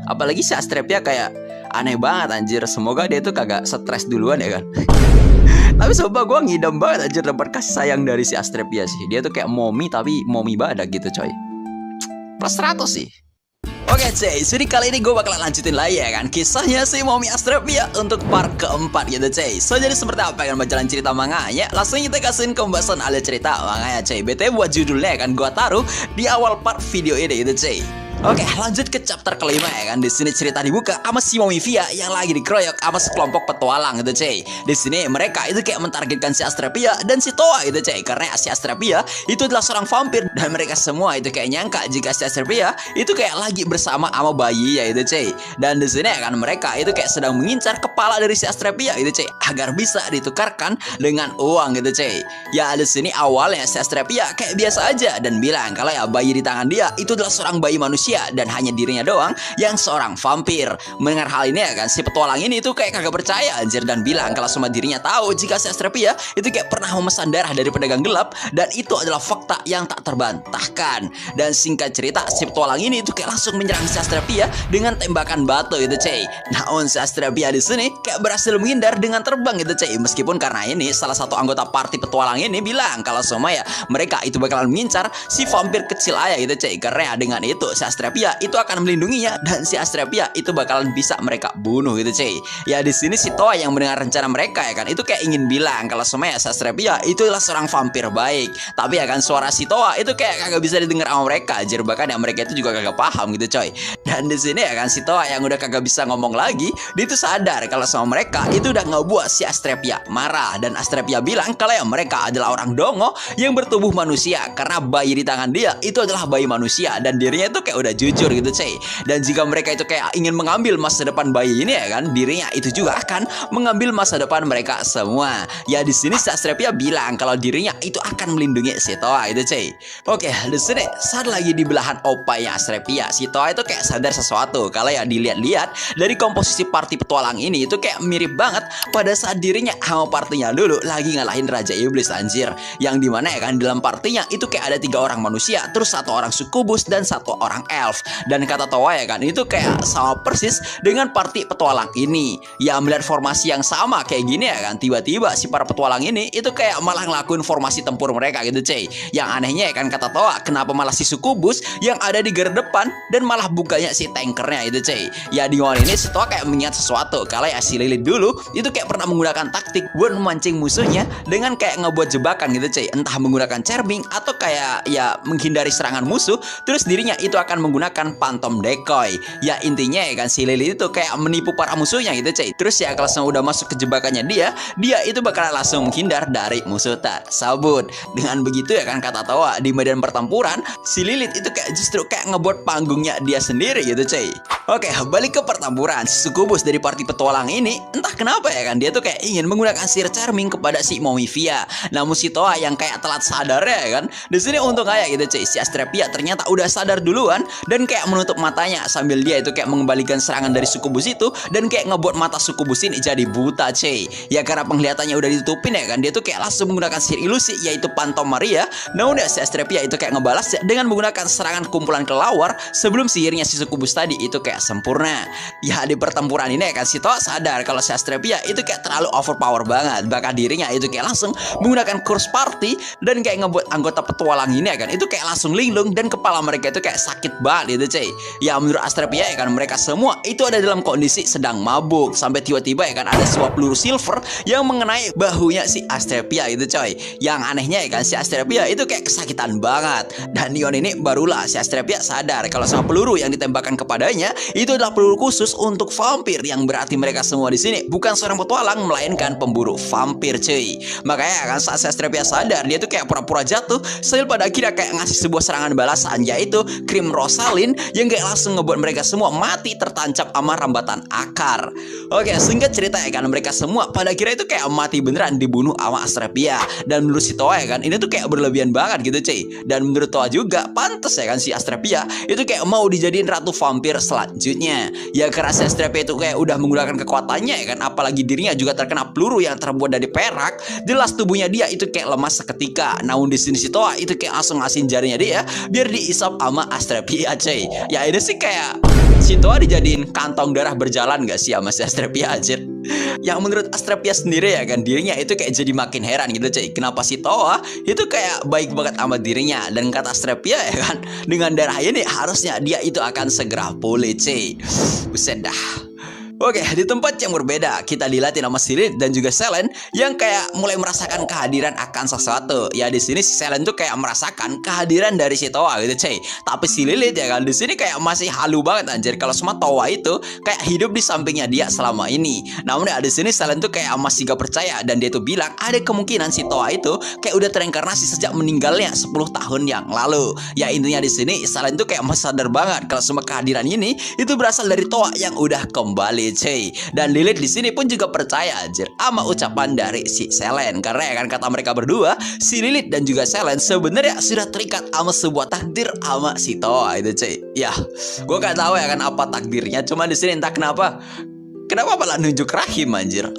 Apalagi si Astrepia kayak aneh banget anjir. Semoga dia tuh kagak stres duluan ya kan. Tapi coba gue ngidam banget anjir dapat kasih sayang dari si Astrepia sih. Dia tuh kayak mommy tapi mommy badak gitu coy. Plus 100 sih. Oke cuy, jadi kali ini gue bakalan lanjutin lagi ya kan kisahnya si Mommy Astrepia untuk part keempat gitu cuy. So jadi seperti apa yang berjalan cerita manganya, langsung kita kasihin pembahasan alur cerita manganya cuy. BTW buat judulnya ya kan gue taruh di awal part video ini gitu cuy. Oke, lanjut ke chapter kelima ya kan. Di sini cerita dibuka sama si Mommy Via yang lagi dikeroyok sama sekelompok petualang gitu cuy. Di sini mereka itu kayak mentargetkan si Astrepia dan si Toa gitu cuy, karena si Astrepia itu adalah seorang vampir dan mereka semua itu kayak nyangka jika si Astrepia itu kayak lagi bersama sama bayi ya itu cuy. Dan di sini ya kan mereka itu kayak sedang mengincar kepala dari si Astrepia itu cuy agar bisa ditukarkan dengan uang gitu cuy. Ya di sini awalnya si Astrepia kayak biasa aja dan bilang kalau ya bayi di tangan dia itu adalah seorang bayi manusia dan hanya dirinya doang yang seorang vampir. Mendengar hal ini ya kan si petualang ini tuh kayak kagak percaya anjir dan bilang kalau semua dirinya tahu jika si Astrepia itu kayak pernah memesan darah dari pedagang gelap, dan itu adalah fakta yang tak terbantahkan. Dan singkat cerita si petualang ini tuh kayak langsung menyerang si Astrepia dengan tembakan batu gitu cuy. Namun si Astrepia di sini kayak berhasil menghindar dengan terbang gitu cuy. Meskipun karena ini salah satu anggota party petualang ini bilang kalau semua ya mereka itu bakalan mengincar si vampir kecil ayah gitu cuy, karena dengan itu si Astrepia itu akan melindunginya dan si Astrepia itu bakalan bisa mereka bunuh gitu cuy. Ya di sini si Toa yang mendengar rencana mereka ya kan itu kayak ingin bilang kalau semuanya si Astrepia itu adalah seorang vampir baik. Tapi ya kan suara si Toa itu kayak kagak bisa didengar sama mereka anjir, bahkan ya mereka itu juga kagak paham gitu coy. Dan di sini ya kan si Toa yang udah kagak bisa ngomong lagi, dia itu sadar kalau sama mereka itu udah ngebuat si Astrepia marah, dan Astrepia bilang kalau ya mereka adalah orang dongo yang bertubuh manusia karena bayi di tangan dia itu adalah bayi manusia dan dirinya itu kayak udah jujur gitu cuy. Dan jika mereka itu kayak ingin mengambil masa depan bayi ini ya kan, dirinya itu juga akan mengambil masa depan mereka semua. Ya di sini si Astrepia bilang kalau dirinya itu akan melindungi si Toa itu cuy. Oke, di sini saat lagi di belahan opanya Astrepia, si Toa itu kayak sadar sesuatu. Kalau ya dilihat-lihat dari komposisi party petualang ini itu kayak mirip banget pada saat dirinya sama partinya dulu lagi ngalahin Raja Iblis anjir. Yang dimana ya kan dalam partinya itu kayak ada 3 orang manusia, terus 1 orang sukubus dan 1 orang elf. Dan kata Toa ya kan itu kayak sama persis dengan party petualang ini. Ya melihat formasi yang sama kayak gini ya kan, tiba-tiba si para petualang ini itu kayak malah ngelakuin formasi tempur mereka gitu cuy. Yang anehnya ya kan kata Toa, kenapa malah si sukubus yang ada di garda depan dan malah bukannya si tankernya itu cuy. Ya di momen ini si Toa kayak mengingat sesuatu kalau ya si Lilith dulu itu kayak pernah menggunakan taktik buat memancing musuhnya dengan kayak ngebuat jebakan gitu cuy, entah menggunakan charming atau kayak ya menghindari serangan musuh, terus dirinya itu akan menggunakan phantom decoy. Ya intinya ya kan si Lilith itu kayak menipu para musuhnya gitu cuy. Terus ya kalau semua udah masuk ke jebakannya dia itu bakalan langsung menghindar dari musuh tersebut. Dengan begitu ya kan kata Toa, di medan pertempuran si Lilith itu kayak justru kayak ngebuat panggungnya dia sendiri gitu cuy. Oke, balik ke pertempuran. Si sukubus dari party petualang ini entah kenapa ya kan dia tuh kayak ingin menggunakan sihir charming kepada si Mommy Via. Namun si Toa yang kayak telat sadar ya kan, di sini untung kayak gitu cuy, si Astrepia ternyata udah sadar duluan dan kayak menutup matanya sambil dia itu kayak mengembalikan serangan dari sukubus itu dan kayak ngebuat mata sukubus ini jadi buta cuy. Ya karena penglihatannya udah ditutupin ya kan, dia tuh kayak langsung menggunakan sihir ilusi yaitu Phantom Maria. Namun ya si Astrepia itu kayak ngebalas dengan menggunakan serangan kumpulan kelelawar sebelum sihirnya si sukubus tadi itu kayak sempurna. Ya di pertempuran ini ya kan si Toa sadar kalau si Astrepia itu kayak terlalu overpower banget, bahkan dirinya itu kayak langsung menggunakan Curse Party dan kayak ngebuat anggota petualang ini ya kan itu kayak langsung linglung dan kepala mereka itu kayak sakit banget itu cuy. Ya menurut Astrepia ya kan mereka semua itu ada dalam kondisi sedang mabuk sampai tiba-tiba ya kan ada sebuah peluru silver yang mengenai bahunya si Astrepia itu coy. Yang anehnya ya kan si Astrepia itu kayak kesakitan banget, dan Neon ini barulah si Astrepia sadar kalau sama peluru yang ditembakkan kepadanya itu adalah peluru khusus untuk vampir, yang berarti mereka semua di sini bukan seorang petualang melainkan pemburu vampir cuy. Makanya kan saat si Astrepia sadar dia tuh kayak pura-pura jatuh sambil pada akhirnya kayak ngasih sebuah serangan balasan yaitu Krim Rosalin yang kayak langsung ngebuat mereka semua mati tertancap sama rambatan akar. Oke, singkat cerita ya kan mereka semua pada akhirnya itu kayak mati beneran dibunuh sama Astrepia. Dan menurut si Toa ya kan ini tuh kayak berlebihan banget gitu cuy. Dan menurut Toa juga pantas ya kan si Astrepia itu kayak mau dijadiin ratu vampir selanjutnya. Ya karena si Astrepia itu kayak udah menggunakan kekuatannya ya kan, apalagi dirinya juga terkena peluru yang terbuat dari perak. Jelas tubuhnya dia itu kayak lemas seketika. Namun di sini si Toa itu kayak langsung ngasihin jarinya dia biar diisap sama Astrepia cuy. Ya ini sih kayak si Toa dijadiin kantong darah berjalan gak sih sama si Astrepia anjir. Yang menurut Astrepia sendiri ya kan dirinya itu kayak jadi makin heran gitu cuy, kenapa si Toa itu kayak baik banget sama dirinya. Dan kata Astrepia ya kan dengan darah ini harusnya dia itu akan segera pulih cuy. Buset dah. Oke, di tempat yang berbeda kita dilatih sama Siril dan juga Selen yang kayak mulai merasakan kehadiran akan sesuatu. Ya di sini si Selen tuh kayak merasakan kehadiran dari si Toa gitu cuy. Tapi si Lilith ya kan di sini kayak masih halu banget anjir kalau semua Toa itu kayak hidup di sampingnya dia selama ini. Namun ya di sini Selen tuh kayak masih gak percaya dan dia tuh bilang ada kemungkinan si Toa itu kayak udah tereinkarnasi sejak meninggalnya 10 tahun yang lalu. Ya intinya di sini Selen tuh kayak masih sadar banget kalau semua kehadiran ini itu berasal dari Toa yang udah kembali cuy. Dan Lilith di sini pun juga percaya anjir sama ucapan dari si Selen, karena ya kan kata mereka berdua si Lilith dan juga Selen sebenarnya sudah terikat sama sebuah takdir sama si Toa itu cuy. Ya gue gak tahu ya kan apa takdirnya, cuma di sini entah kenapa malah nunjuk rahim anjir.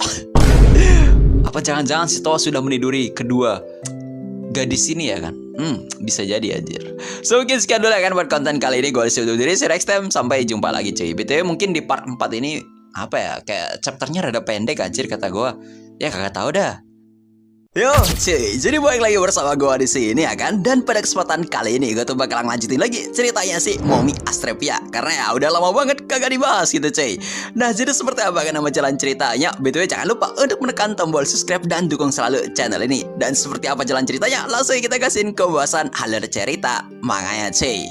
Apa jangan-jangan si Toa sudah meniduri kedua gadis ini ya kan? Bisa jadi anjir. So mungkin sekian dulu ya kan buat konten kali ini. Gue udah diri, see you next time. Sampai jumpa lagi cuy. BTW mungkin di part 4 ini apa ya, kayak chapternya rada pendek anjir kata gue. Ya kagak tahu dah. Yo cuy, jadi balik lagi bersama gue di sini ya kan. Dan pada kesempatan kali ini gue tuh bakal lanjutin lagi ceritanya si Momi Astrepia, karena ya udah lama banget kagak dibahas gitu cuy. Nah jadi seperti apa kan nama jalan ceritanya, BTW jangan lupa untuk menekan tombol subscribe dan dukung selalu channel ini. Dan seperti apa jalan ceritanya, langsung kita kasihin ke pembahasan alur cerita manganya cuy.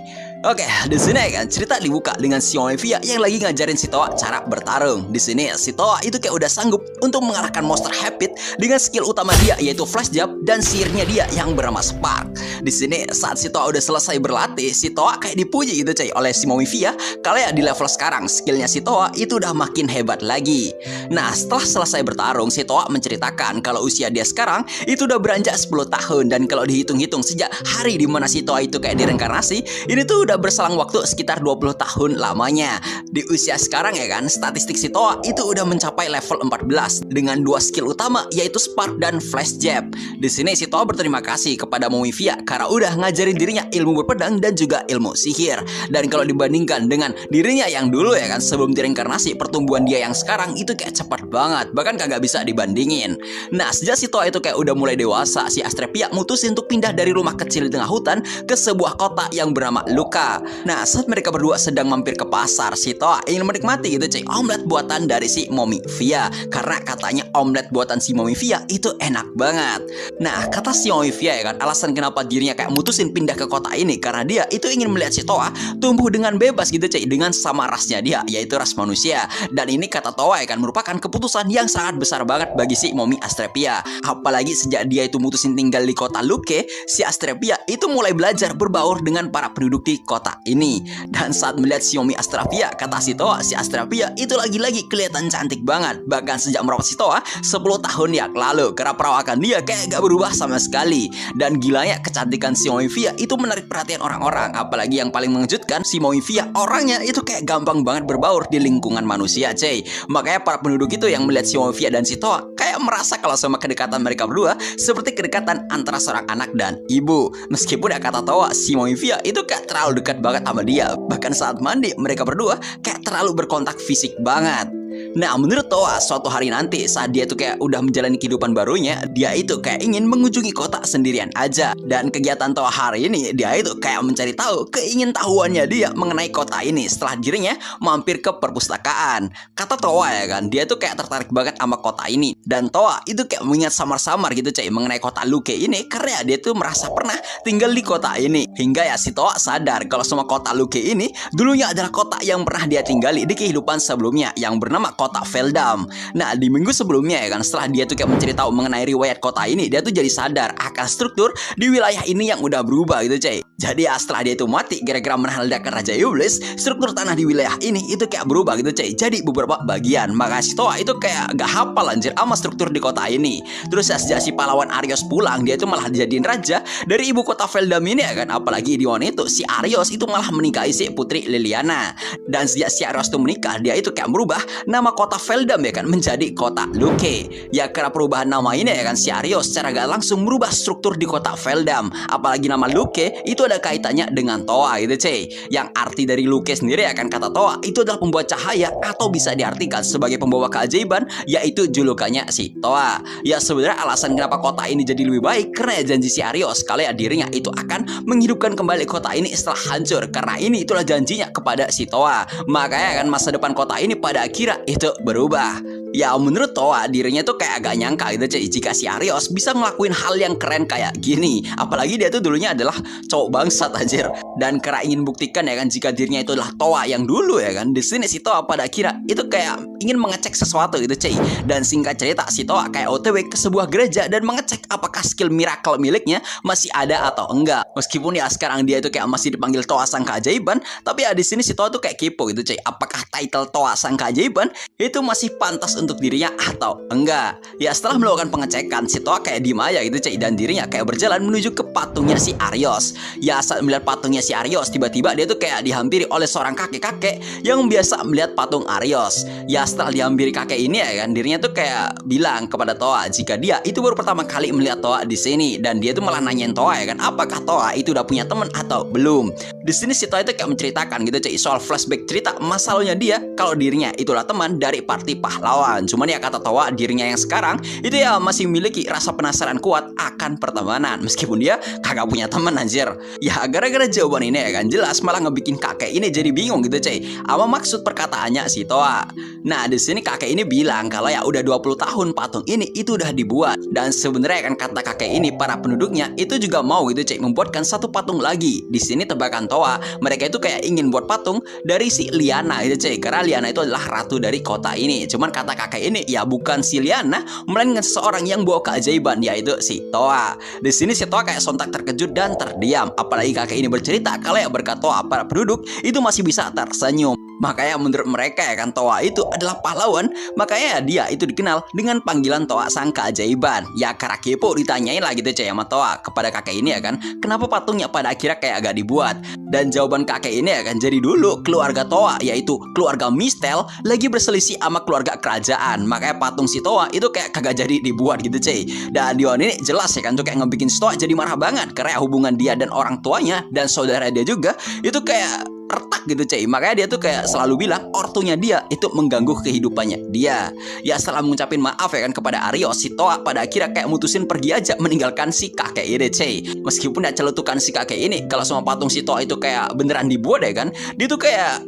Oke, di sini kan cerita dibuka dengan si Olivia yang lagi ngajarin si Toa cara bertarung. Di sini si Toa itu kayak udah sanggup untuk mengalahkan monster Habit dengan skill utama dia yaitu Flash Jab dan sihirnya dia yang bernama Spark. Di sini saat si Toa udah selesai berlatih, si Toa kayak dipuji gitu coy oleh si Olivia kalau ya di level sekarang skillnya si Toa itu udah makin hebat lagi. Nah, setelah selesai bertarung, si Toa menceritakan kalau usia dia sekarang itu udah beranjak 10 tahun dan kalau dihitung-hitung sejak hari dimana si Toa itu kayak direinkarnasi, ini tuh udah berselang waktu sekitar 20 tahun lamanya. Di usia sekarang ya kan, statistik si Toa itu udah mencapai level 14 dengan 2 skill utama yaitu Spark dan Flash Jab. Di sini si Toa berterima kasih kepada Momivia karena udah ngajarin dirinya ilmu berpedang dan juga ilmu sihir. Dan kalau dibandingkan dengan dirinya yang dulu ya kan sebelum direinkarnasi, pertumbuhan dia yang sekarang itu kayak cepat banget, bahkan kagak bisa dibandingin. Nah, sejak si Toa itu kayak udah mulai dewasa, si Astrepia mutusin untuk pindah dari rumah kecil di tengah hutan ke sebuah kota yang bernama Luka. Nah, saat mereka berdua sedang mampir ke pasar, si Toa ingin menikmati gitu cuy omelet buatan dari si Momivia, karena katanya omelet buatan si Momivia itu enak banget. Nah, kata si Momivia ya kan, alasan kenapa dirinya kayak mutusin pindah ke kota ini karena dia itu ingin melihat si Toa tumbuh dengan bebas gitu cuy dengan sama rasnya dia yaitu ras manusia. Dan ini kata Toa ya kan merupakan keputusan yang sangat besar banget bagi si Momi Astrepia. Apalagi sejak dia itu mutusin tinggal di kota Luke, si Astrepia itu mulai belajar berbaur dengan para penduduk di kota ini. Dan saat melihat Xiaomi Astrapia, kata si Toa, si Astrapia itu lagi-lagi kelihatan cantik banget. Bahkan sejak merawat si Toa 10 tahun yang lalu, karena perawakan dia kayak gak berubah sama sekali. Dan gilanya kecantikan Xiaomi Via itu menarik perhatian orang-orang. Apalagi yang paling mengejutkan, Xiaomi Via orangnya itu kayak gampang banget berbaur di lingkungan manusia, cuy. Makanya para penduduk itu yang melihat Xiaomi Via dan si Toa kayak merasa kalau sama kedekatan mereka berdua seperti kedekatan antara seorang anak dan ibu. Meskipun ya kata Toa, Xiaomi Via itu kayak terlalu dekat banget sama dia. Bahkan saat mandi mereka berdua kayak terlalu berkontak fisik banget. Nah, menurut Toa, suatu hari nanti saat dia tuh kayak udah menjalani kehidupan barunya, dia itu kayak ingin mengunjungi kota sendirian aja. Dan kegiatan Toa hari ini, dia itu kayak mencari tahu keingintahuannya dia mengenai kota ini setelah dirinya mampir ke perpustakaan. Kata Toa ya kan, dia tuh kayak tertarik banget sama kota ini. Dan Toa itu kayak mengingat samar-samar gitu cuy mengenai kota Luke ini karena dia tuh merasa pernah tinggal di kota ini. Hingga ya si Toa sadar kalau semua kota Luke ini dulunya adalah kota yang pernah dia tinggali di kehidupan sebelumnya yang bernama kota Veldam. Nah, di minggu sebelumnya ya kan, setelah dia tuh kayak mencari tahu mengenai riwayat kota ini, dia tuh jadi sadar akan struktur di wilayah ini yang udah berubah gitu cuy. Jadi ya setelah dia itu mati gara-gara menahan ledakan Raja Iblis, struktur tanah di wilayah ini itu kayak berubah gitu cuy. Jadi beberapa bagian. Maka si Toa itu kayak gak hafal anjir sama struktur di kota ini. Terus ya sejak si pahlawan Arios pulang, dia itu malah dijadiin raja dari ibu kota Veldam ini ya kan. Apalagi di one itu si Arios itu malah menikahi si putri Liliana. Dan sejak si Arios itu menikah, dia itu kayak merubah nama kota Veldam ya kan menjadi kota Luke. Ya karena perubahan nama ini ya kan, si Arios secara gak langsung merubah struktur di kota Veldam. Apalagi nama Luke itu ada kaitannya dengan Toa gitu cuy. Yang arti dari Luke sendiri ya kan, kata Toa itu adalah pembawa cahaya atau bisa diartikan sebagai pembawa keajaiban, yaitu julukannya si Toa. Ya sebenarnya alasan kenapa kota ini jadi lebih baik karena ya janji si Arios kalau ya dirinya itu akan menghidupkan kembali kota ini setelah hancur, karena ini itulah janjinya kepada si Toa. Makanya kan masa depan kota ini pada akhirnya itu berubah. Ya menurut Toa, dirinya tuh kayak agak nyangka gitu cuy jika si Arios bisa ngelakuin hal yang keren kayak gini. Apalagi dia tuh dulunya adalah cowok bangsat anjir. Dan karena ingin buktikan ya kan jika dirinya itu adalah Toa yang dulu ya kan, di sini si Toa pada akhirnya itu kayak ingin mengecek sesuatu gitu cuy. Dan singkat cerita si Toa kayak OTW ke sebuah gereja dan mengecek apakah skill miracle miliknya masih ada atau enggak. Meskipun ya sekarang dia itu kayak masih dipanggil Toa Sang Keajaiban, tapi ya di sini si Toa tuh kayak kepo gitu cuy. Apakah title Toa Sang Keajaiban itu masih pantas untuk dirinya atau enggak. Ya setelah melakukan pengecekan, si Toa kayak diem aja gitu cuy, dan dirinya kayak berjalan menuju ke patungnya si Arios. Ya saat melihat patungnya si Arios, tiba-tiba dia tuh kayak dihampiri oleh seorang kakek-kakek yang biasa melihat patung Arios. Ya setelah dihampiri kakek ini ya kan, dirinya tuh kayak bilang kepada Toa jika dia itu baru pertama kali melihat Toa di sini, dan dia tuh malah nanyain Toa ya kan, apakah Toa itu udah punya teman atau belum. Di sini si Toa itu kayak menceritakan gitu cuy soal flashback cerita masa lalunya dia kalau dirinya itulah teman dari party pahlawan. Cuman ya kata Toa, dirinya yang sekarang itu ya masih memiliki rasa penasaran kuat akan pertemanan meskipun dia kagak punya teman anjir. Ya gara-gara jawaban ini ya kan, jelas malah ngebikin kakek ini jadi bingung gitu cuy apa maksud perkataannya si Toa. Nah di sini kakek ini bilang kalau ya udah 20 tahun patung ini itu udah dibuat, dan sebenarnya kan kata kakek ini para penduduknya itu juga mau gitu cuy membuatkan satu patung lagi. Di sini tebakan Toa, mereka itu kayak ingin buat patung dari si Liana gitu cuy, karena Liana itu adalah ratu dari kota ini. Cuman kata kakek ini ya bukan si Liana, melainkan seseorang yang bawa keajaiban, yaitu si Toa. Di sini si Toa kayak sontak terkejut dan terdiam. Apalagi kakek ini bercerita kalau ya berkat Toa para penduduk itu masih bisa tersenyum. Makanya menurut mereka ya kan Toa itu adalah pahlawan, makanya dia itu dikenal dengan panggilan Toa Sang Keajaiban. Ya karena kepo ditanyain lah gitu cuy sama Toa kepada kakek ini ya kan, kenapa patungnya pada akhirnya kayak agak dibuat. Dan jawaban kakek ini ya kan, jadi dulu keluarga Toa yaitu keluarga Mistel lagi berselisih sama keluarga kerajaan, makanya patung si Toa itu kayak kagak jadi dibuat gitu cuy. Dan di ini jelas ya kan tuh kayak ngebikin si Toa jadi marah banget karena hubungan dia dan orang tuanya dan saudara dia juga itu kayak retak gitu cuy. Makanya dia tuh kayak selalu bilang ortunya dia itu mengganggu kehidupannya dia. Ya setelah mengucapin maaf ya kan kepada Arios, si Toa pada akhirnya kayak mutusin pergi aja meninggalkan si kakek ini cuy. Meskipun ya celutukan si kakek ini kalau sama patung si Toa itu kayak beneran dibuat ya kan, dia tuh kayak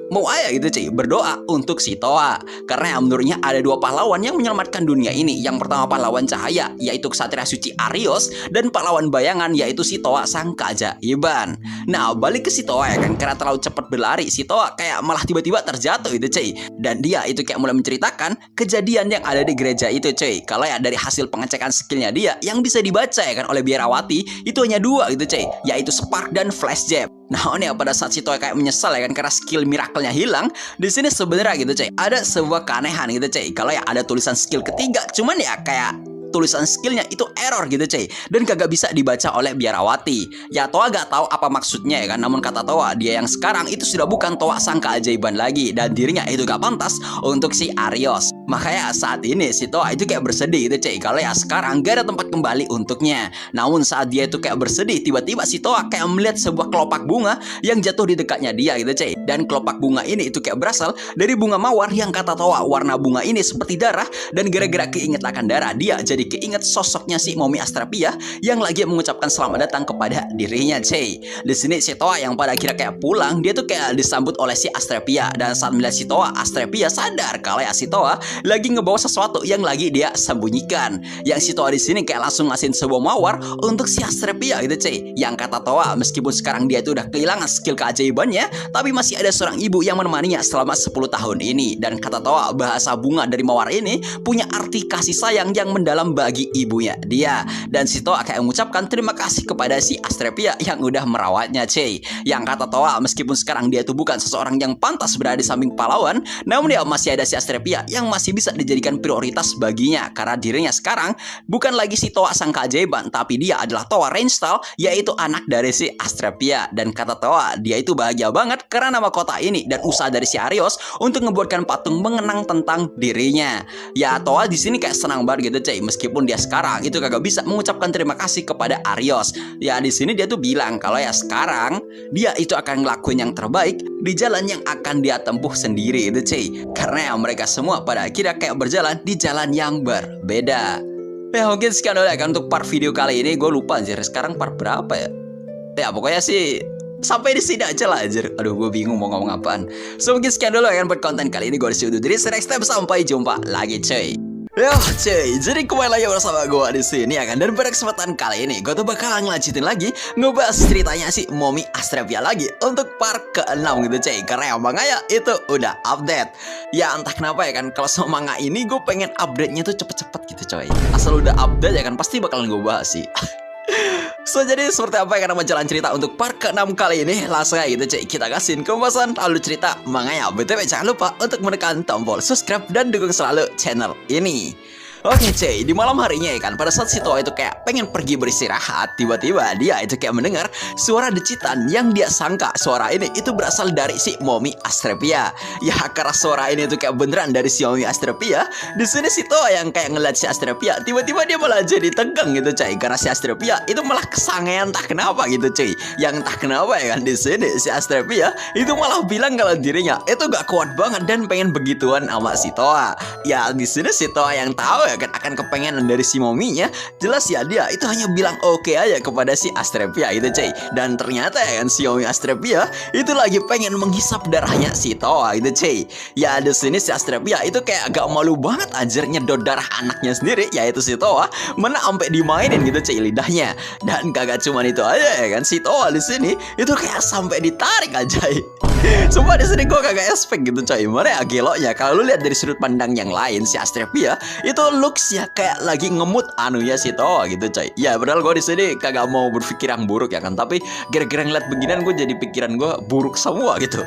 mau aja gitu cuy berdoa untuk si Toa, karena ya menurutnya ada dua pahlawan yang menyelamatkan dunia ini. Yang pertama pahlawan cahaya yaitu Ksatria Suci Arios, dan pahlawan bayangan yaitu si Toa Sang Keajaiban. Nah balik ke si Toa ya kan, karena terlalu cepat berlari si Toa kayak malah tiba-tiba terjatuh gitu cuy. Dan dia itu kayak mulai menceritakan kejadian yang ada di gereja itu cuy. Kalau ya dari hasil pengecekan skillnya dia yang bisa dibaca ya kan oleh biarawati itu hanya dua gitu cuy, yaitu Spark dan Flash Jab. Nah, ini pada saat si Toa kayak menyesal ya kan karena skill miracle-nya hilang. Di sini sebenarnya gitu, cuy, ada sebuah keanehan gitu, cuy. Kalau ya ada tulisan skill ketiga, cuman ya kayak tulisan skillnya itu error gitu, cuy, dan kagak bisa dibaca oleh biarawati. Ya Toa gak tahu apa maksudnya ya kan, namun kata Toa, dia yang sekarang itu sudah bukan Toa sang keajaiban lagi, dan dirinya itu gak pantas untuk si Arios. Makanya saat ini si Toa itu kayak bersedih gitu, cuy, kalau ya sekarang gak ada tempat kembali untuknya. Namun saat dia itu kayak bersedih, tiba-tiba si Toa kayak melihat sebuah kelopak bunga yang jatuh di dekatnya dia gitu, cuy. Dan kelopak bunga ini itu kayak berasal dari bunga mawar yang kata Toa warna bunga ini seperti darah, dan gara-gara keinget akan darah, dia jadi keinget sosoknya si Momi Astrapia yang lagi mengucapkan selamat datang kepada dirinya, cuy. Di sini si Toa yang pada akhirnya kayak pulang, dia tuh kayak disambut oleh si Astrapia, dan saat melihat si Toa, Astrapia sadar kalau ya si Toa lagi ngebawa sesuatu yang lagi dia sembunyikan. Yang si Toa di sini kayak langsung ngasihin sebuah mawar untuk si Astrapia gitu, cuy. Yang kata Toa, meskipun sekarang dia itu udah kehilangan skill keajaibannya, tapi masih ada seorang ibu yang menemaninya selama 10 tahun ini. Dan kata Toa, bahasa bunga dari mawar ini punya arti kasih sayang yang mendalam bagi ibunya dia. Dan si Toa kayak mengucapkan terima kasih kepada si Astrapia yang udah merawatnya, cuy. Yang kata Toa, meskipun sekarang dia itu bukan seseorang yang pantas berada di samping pahlawan, namun dia masih ada si Astrapia yang masih bisa dijadikan prioritas baginya, karena dirinya sekarang bukan lagi si Toa sang keajaiban, tapi dia adalah Toa Rainstall, yaitu anak dari si Astrapia. Dan kata Toa, dia itu bahagia banget karena nama kota ini dan usaha dari si Arios untuk membuatkan patung mengenang tentang dirinya. Ya Toa di sini kayak senang banget gitu, cuy, meskipun dia sekarang itu kagak bisa mengucapkan terima kasih kepada Arios. Ya di sini dia tuh bilang kalau ya sekarang dia itu akan ngelakuin yang terbaik di jalan yang akan dia tempuh sendiri itu, cuy. Karena ya mereka semua pada akhirnya kayak berjalan di jalan yang berbeda. Ya mungkin sekian dulu ya kan untuk part video kali ini. Gue lupa anjir sekarang part berapa ya. Ya pokoknya sih sampai di sini aja lah anjir. Aduh gue bingung mau ngomong apaan. So mungkin sekian dulu ya kan buat konten kali ini. Gue disuruh diri next time. Sampai jumpa lagi, cuy. Yo cuy, jadi kembali lagi bersama gue di sini ya kan. Dan pada kesempatan kali ini gue tuh bakal ngelanjutin lagi ngebahas ceritanya si Momi Astrapia lagi untuk part ke-6 gitu, cuy. Karena yang manga itu udah update. Ya entah kenapa ya kan, kalau sama manga ini gue pengen update-nya tuh cepet-cepet gitu, coy. Asal udah update ya kan pasti bakalan gue bahas sih. So jadi seperti apa yang akan jalan cerita untuk part ke-6 kali ini? Langsung aja gitu, cuy, kita kasihin pembahasan lalu cerita manganya. BTW jangan lupa untuk menekan tombol subscribe dan dukung selalu channel ini. Oke cuy, di malam harinya ya kan, pada saat si Toa itu kayak pengen pergi beristirahat, tiba-tiba dia itu kayak mendengar suara decitan yang dia sangka suara ini itu berasal dari si Momi Astrapia. Ya karena suara ini tuh kayak beneran dari si Momi Astrapia, di sini si Toa yang kayak ngeliat si Astrapia, tiba-tiba dia malah jadi tegang gitu, cuy. Karena si Astrapia itu malah kesangean entah kenapa gitu, cuy. Yang entah kenapa ya kan, di sini si Astrapia itu malah bilang kalau dirinya itu gak kuat banget dan pengen begituan sama si Toa. Ya di sini si Toa yang tahu ya kan akan kepengenan dari si Mominya, jelas ya dia itu hanya bilang oke aja kepada si Astrapia gitu, cuy. Dan ternyata ya kan si Momi Astrapia itu lagi pengen menghisap darahnya si Toa gitu, cuy. Ya di sini si Astrapia itu kayak agak malu banget anjir nyedot darah anaknya sendiri, yaitu si Toa, mana sampai dimainin gitu, cuy, lidahnya. Dan kagak cuma itu aja ya kan, si Toa di sini itu kayak sampai ditarik aja. Sumpah di sini gue kagak expect gitu, coy. Mana ya geloknya kalau lu lihat dari sudut pandang yang lain, si Astrapia itu looks ya kayak lagi ngemut anunya si Toa gitu, coy. Ya padahal gue di sini kagak mau berpikir yang buruk ya kan, tapi gara-gara ngeliat beginian gue jadi pikiran gue buruk semua gitu.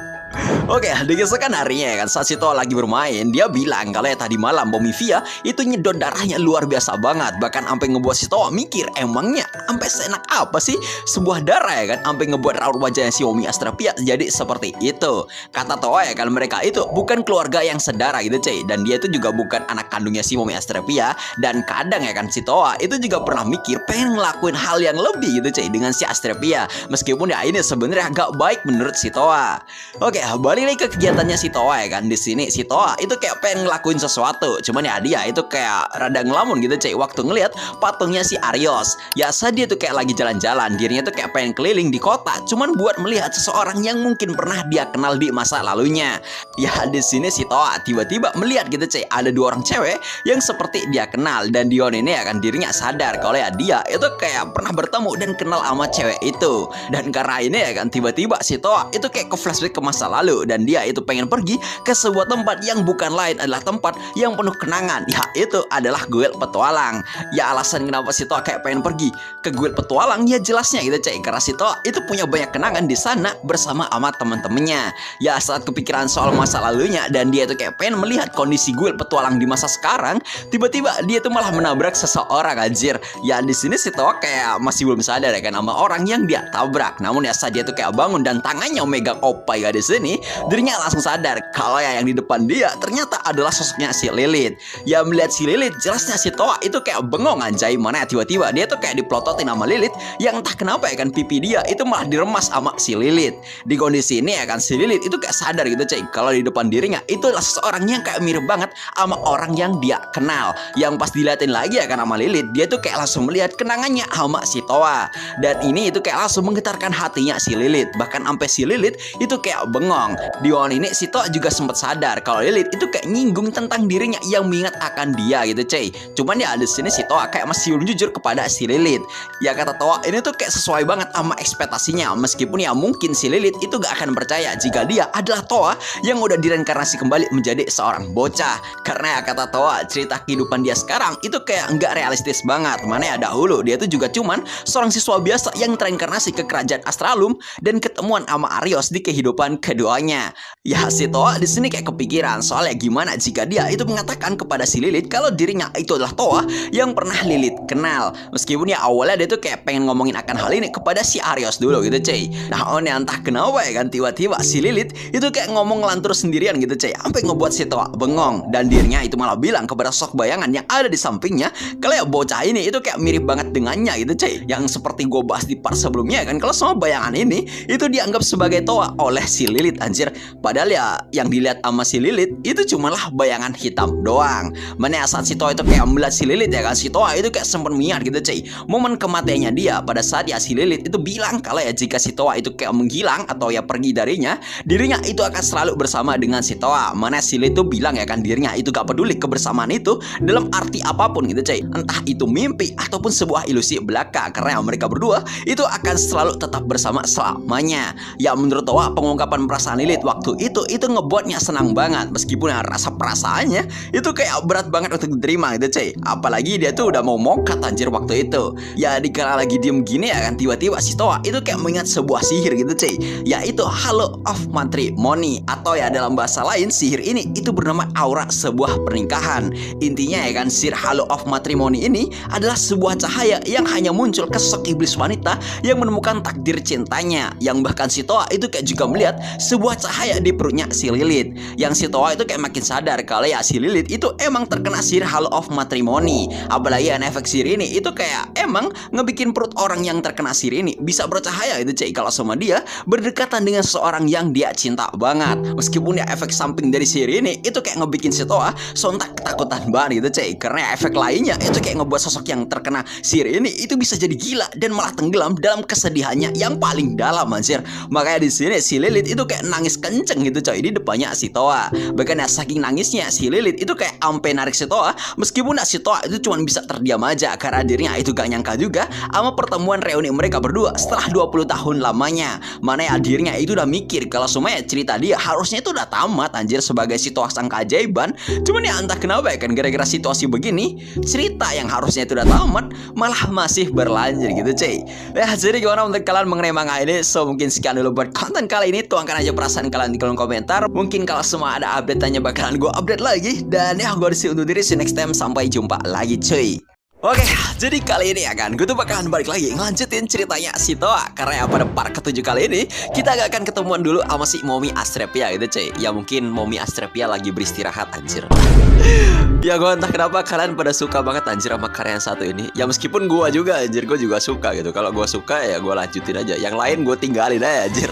Oke, di keesokan harinya ya kan, saat si Toa lagi bermain, dia bilang kalau ya tadi malam Pomifia itu nyedot darahnya luar biasa banget. Bahkan sampai ngebuat si Toa mikir, emangnya sampai seenak apa sih sebuah darah ya kan, sampai ngebuat raut wajahnya si Momi Astrapia jadi seperti itu. Kata Toa ya kan, mereka itu bukan keluarga yang sedara gitu, cuy. Dan dia itu juga bukan anak kandungnya si Momi Astrapia. Dan kadang ya kan si Toa itu juga pernah mikir pengen ngelakuin hal yang lebih gitu, cuy, dengan si Astrapia. Meskipun ya ini sebenarnya agak baik menurut si Toa. Oke, balik lagi ke kegiatannya si Toa ya kan. Di sini si Toa itu kayak pengen ngelakuin sesuatu, cuman ya dia itu kayak rada ngelamun gitu, cuy, waktu ngelihat patungnya si Arios. Ya saat dia tuh kayak lagi jalan-jalan, dirinya tuh kayak pengen keliling di kota, cuman buat melihat seseorang yang mungkin pernah dia kenal di masa lalunya. Ya di sini si Toa tiba-tiba melihat gitu, cuy, ada dua orang cewek yang seperti dia kenal. Dan Dion ini ya kan dirinya sadar kalau ya dia itu kayak pernah bertemu dan kenal sama cewek itu. Dan karena ini ya kan tiba-tiba si Toa itu kayak ke flashback ke masa lalu. Dan dia itu pengen pergi ke sebuah tempat yang bukan lain adalah tempat yang penuh kenangan. Ya itu adalah guild petualang. Ya alasan kenapa si Toa kayak pengen pergi ke guild petualang ya jelasnya gitu cek, karena si Toa itu punya banyak kenangan di sana bersama sama teman-temannya. Ya saat kepikiran soal masa lalunya dan dia itu kayak pengen melihat kondisi guild petualang di masa sekarang, tiba-tiba dia tuh malah menabrak seseorang anjir. Ya di sini si Toa kayak masih belum sadar ya kan sama orang yang dia tabrak. Namun ya saat dia tuh kayak bangun dan tangannya megang opai ya di sini, dirinya langsung sadar kalau ya yang di depan dia ternyata adalah sosoknya si Lilith. Ya melihat si Lilith, jelasnya si Toa itu kayak bengong anjay, mana ya tiba-tiba dia tuh kayak diplototin sama Lilith yang entah kenapa ya kan pipi dia itu malah diremas sama si Lilith. Di kondisi ini ya kan si Lilith itu kayak sadar gitu cek kalau di depan dirinya itu adalah seseorang yang kayak mirip banget sama orang yang dia kenal. Yang pas diliatin lagi ya kan sama Lilith, dia tuh kayak langsung melihat kenangannya sama si Toa. Dan ini itu kayak langsung menggetarkan hatinya si Lilith. Bahkan sampai si Lilith itu kayak bengong. Di momen ini si Toa juga sempat sadar kalau Lilith itu kayak nyinggung tentang dirinya yang mengingat akan dia gitu cuy. Cuman ya di sini si Toa kayak masih belum jujur kepada si Lilith. Ya kata Toa ini tuh kayak sesuai banget sama ekspektasinya. Meskipun ya mungkin si Lilith itu gak akan percaya jika dia adalah Toa yang udah direinkarnasi kembali menjadi seorang bocah. Karena ya kata Toa, cerita kehidupan dia sekarang itu kayak nggak realistis banget. Mana ya dahulu dia tuh juga cuman seorang siswa biasa yang tereinkarnasi ke kerajaan Astralum dan ketemuan sama Arios di kehidupan keduanya. Ya si Toa di sini kayak kepikiran soalnya gimana jika dia itu mengatakan kepada si Lilith kalau dirinya itu adalah Toa yang pernah Lilith kenal. Meskipun ya awalnya dia tuh kayak pengen ngomongin akan hal ini kepada si Arios dulu gitu cuy. Nah entah kenapa ya kan tiba-tiba si Lilith itu kayak ngomong ngelantur sendirian gitu cuy, sampai ngebuat si Toa bengong. Dan dirinya itu malah bilang kepada sosok bayangan yang ada di sampingnya kalau ya bocah ini itu kayak mirip banget dengannya gitu cuy. Yang seperti gue bahas di part sebelumnya kan, kalau semua bayangan ini itu dianggap sebagai Toa oleh si Lilith anjir. Padahal ya yang dilihat sama si Lilith itu cumalah bayangan hitam doang. Mana saat si Toa itu kayak melihat si Lilith ya kan, si Toa itu kayak sempat miar gitu cuy. Momen kematiannya dia pada saat ya si Lilith itu bilang kalau ya jika si Toa itu kayak menghilang atau ya pergi darinya, dirinya itu akan selalu bersama dengan si Toa. Mana si Lilith itu bilang ya kan dirinya itu gak peduli kebersamaan itu dalam arti apapun gitu cuy, entah itu mimpi ataupun sebuah ilusi belaka, karena mereka berdua itu akan selalu tetap bersama selamanya. Ya menurut Toa pengungkapan perasaan Lilith waktu itu ngebuatnya senang banget, meskipun ya rasa perasaannya itu kayak berat banget untuk diterima gitu cuy. Apalagi dia tuh udah mau mokat anjir waktu itu. Ya dikala lagi diem gini ya kan, tiba-tiba si Toa itu kayak mengingat sebuah sihir gitu cuy, yaitu Halo of Matrimony, atau ya dalam bahasa lain sihir ini itu bernama aura sebuah pernikahan. Intinya ya kan sihir Halo of Matrimony ini adalah sebuah cahaya yang hanya muncul ke sosok iblis wanita yang menemukan takdir cintanya. Yang bahkan si Toa itu kayak juga melihat sebuah cahaya di perutnya si Lilith. Yang si Toa itu kayak makin sadar kalau ya si Lilith itu emang terkena sihir Halo of Matrimony. Apalagi ya efek sihir ini itu kayak emang ngebikin perut orang yang terkena sihir ini bisa bercahaya itu cuy, kalau sama dia berdekatan dengan seseorang yang dia cinta banget. Meskipun ya efek samping dari sihir ini itu kayak ngebikin si Toa sontak ketakutan banget gitu cuy, karena efek lainnya itu kayak ngebuat sosok yang terkena sihir ini itu bisa jadi gila dan malah tenggelam dalam kesedihannya yang paling dalam anjir. Makanya di sini si Lilith itu kayak nangis kenceng gitu coy di depannya si Toa. Bahkan ya saking nangisnya si Lilith itu kayak ampe narik si Toa, meskipun ya si Toa itu cuma bisa terdiam aja karena dirinya itu gak nyangka juga sama pertemuan reuni mereka berdua setelah 20 tahun lamanya. Mana ya dirinya itu udah mikir kalau semuanya cerita dia harusnya itu udah tamat anjir sebagai si Toa sang keajaiban. Cuman ya entah kenapa ya kan gara-gara situasi begini, cerita yang harusnya itu udah tamat malah masih berlanjut gitu cuy. Ya jadi gimana menurut kalian mengenai manga ini? So mungkin sekian dulu buat konten kali ini. Tuangkan aja perasaan kalian di kolom komentar. Mungkin kalau semua ada update-nya bakalan gue update lagi. Dan ya gue disini undur diri. See you next time. Sampai jumpa lagi cuy. Oke, jadi kali ini ya kan, gue tuh bakalan balik lagi ngelanjutin ceritanya si Toa. Karena ya pada part ke-7 kali ini kita gak akan ketemuan dulu sama si Momi Astrepia gitu cuy. Ya mungkin Momi Astrepia lagi beristirahat anjir. Ya gue entah kenapa kalian pada suka banget anjir sama karya yang satu ini. Ya meskipun gue juga anjir, gue juga suka gitu. Kalau gue suka ya gue lanjutin aja. Yang lain gue tinggalin aja anjir.